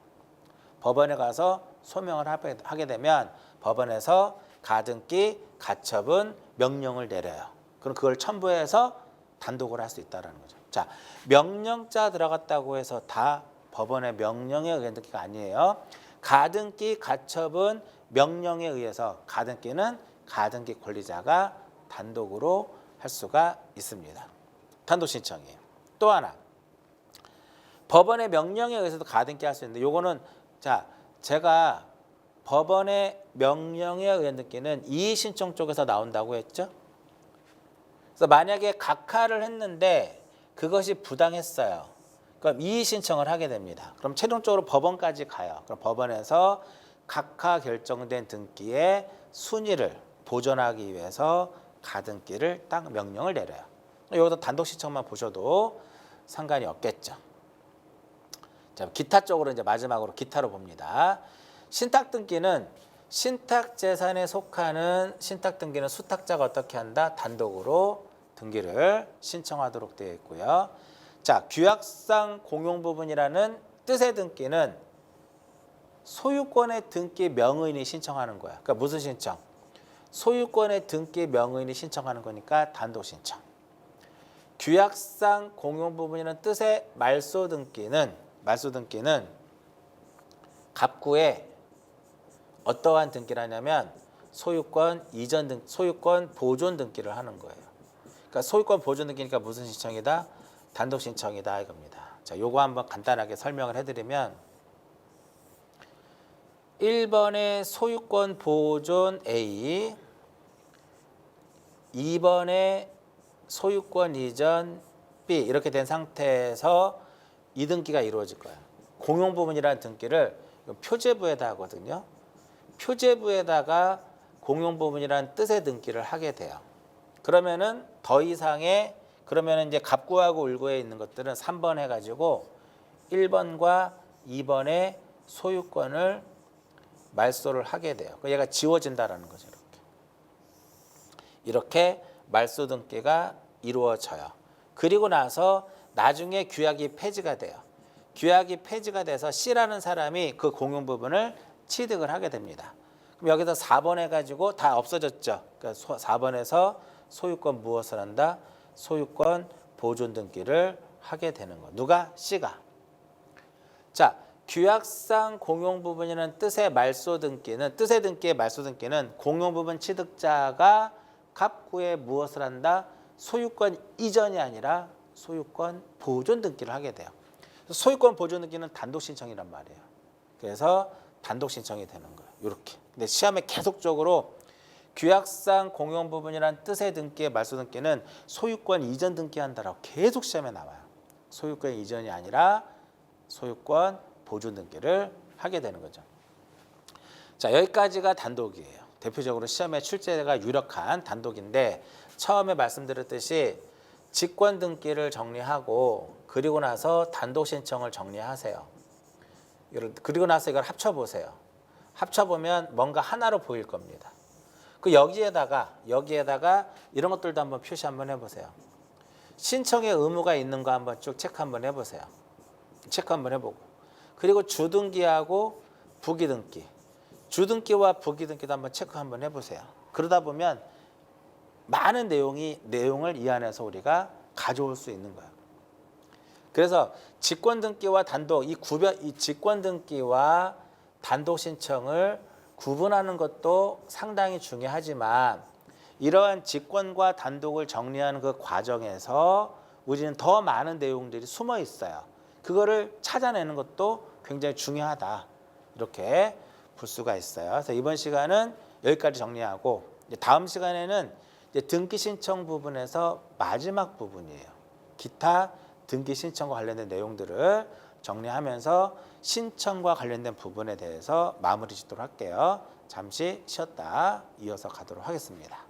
법원에 가서 소명을 하게 되면 법원에서 가등기 가처분 명령을 내려요. 그럼 그걸 첨부해서 단독으로 할 수 있다는 거죠. 자, 명령자 들어갔다고 해서 다 법원의 명령에 의한 등기가 아니에요. 가등기 가처분 명령에 의해서 가등기는 가등기 권리자가 단독으로 할 수가 있습니다. 단독 신청이에요. 또 하나, 법원의 명령에 의해서도 가등기 할 수 있는데 요거는 자, 제가 법원의 명령에 의한 등기는 이의신청 쪽에서 나온다고 했죠. 그래서 만약에 각하를 했는데 그것이 부당했어요. 그럼 이의신청을 하게 됩니다. 그럼 최종적으로 법원까지 가요. 그럼 법원에서 각하 결정된 등기의 순위를 보존하기 위해서 가등기를 딱 명령을 내려요. 여기서 단독 신청만 보셔도 상관이 없겠죠. 자, 기타 쪽으로 이제 마지막으로 기타로 봅니다. 신탁 등기는 신탁 재산에 속하는 신탁 등기는 수탁자가 어떻게 한다? 단독으로 등기를 신청하도록 되어 있고요. 자, 규약상 공용 부분이라는 뜻의 등기는 소유권의 등기 명의인이 신청하는 거야. 그러니까 무슨 신청? 소유권의 등기 명의인이 신청하는 거니까 단독 신청. 규약상 공용 부분이라는 뜻의 말소 등기는 갑구에 어떠한 등기를 하냐면 소유권 보존 등기를 하는 거예요. 그러니까 소유권 보존 등기니까 무슨 신청이다? 단독 신청이다 이겁니다. 자, 요거 한번 간단하게 설명을 해드리면 1번에 소유권 보존 A, 2번에 소유권 이전 B 이렇게 된 상태에서 이등기가 이루어질 거예요. 공용부문이라는 등기를 표제부에다 하거든요. 표제부에다가 공용부문이라는 뜻의 등기를 하게 돼요. 그러면은 더 이상의 그러면은 이제 갑구하고 울구에 있는 것들은 3번 해가지고 1번과 2번의 소유권을 말소를 하게 돼요. 얘가 지워진다라는 거죠. 이렇게 말소 등기가 이루어져요. 그리고 나서 나중에 규약이 폐지가 돼요. 규약이 폐지가 돼서 C라는 사람이 그 공용 부분을 취득을 하게 됩니다. 그럼 여기서 4번 해가지고 다 없어졌죠. 그러니까 4번에서 소유권 무엇을 한다? 소유권 보존 등기를 하게 되는 거. 누가? C가. 자, 규약상 공용 부분이라는 뜻의 말소 등기는 뜻의 등기의 말소 등기는 공용 부분 취득자가 갑구에 무엇을 한다? 소유권 이전이 아니라 소유권 보존 등기를 하게 돼요. 소유권 보존 등기는 단독 신청이란 말이에요. 그래서 단독 신청이 되는 거예요. 이렇게. 근데 시험에 계속적으로 규약상 공용 부분이란 뜻의 등기의 말소 등기는 소유권 이전 등기한다라고 계속 시험에 나와요. 소유권 이전이 아니라 소유권 보존 등기를 하게 되는 거죠. 자, 여기까지가 단독이에요. 대표적으로 시험에 출제가 유력한 단독인데 처음에 말씀드렸듯이 직권 등기를 정리하고 그리고 나서 단독 신청을 정리하세요. 그리고 나서 이걸 합쳐보세요. 합쳐보면 뭔가 하나로 보일 겁니다. 그 여기에다가 이런 것들도 한번 표시 한번 해보세요. 신청의 의무가 있는 거 한번 쭉 체크 한번 해보세요. 체크 한번 해보고 그리고 주등기하고 부기등기 주등기와 부기등기도 한번 체크 한번 해보세요. 그러다 보면 많은 내용을 이 안에서 우리가 가져올 수 있는 거예요. 그래서 직권등기와 단독 이 직권등기와 단독 신청을 구분하는 것도 상당히 중요하지만 이러한 직권과 단독을 정리하는 그 과정에서 우리는 더 많은 내용들이 숨어 있어요. 그거를 찾아내는 것도 굉장히 중요하다. 이렇게 볼 수가 있어요. 그래서 이번 시간은 여기까지 정리하고 다음 시간에는 이제 등기 신청 부분에서 마지막 부분이에요. 기타 등기 신청과 관련된 내용들을 정리하면서 신청과 관련된 부분에 대해서 마무리 짓도록 할게요. 잠시 쉬었다 이어서 가도록 하겠습니다.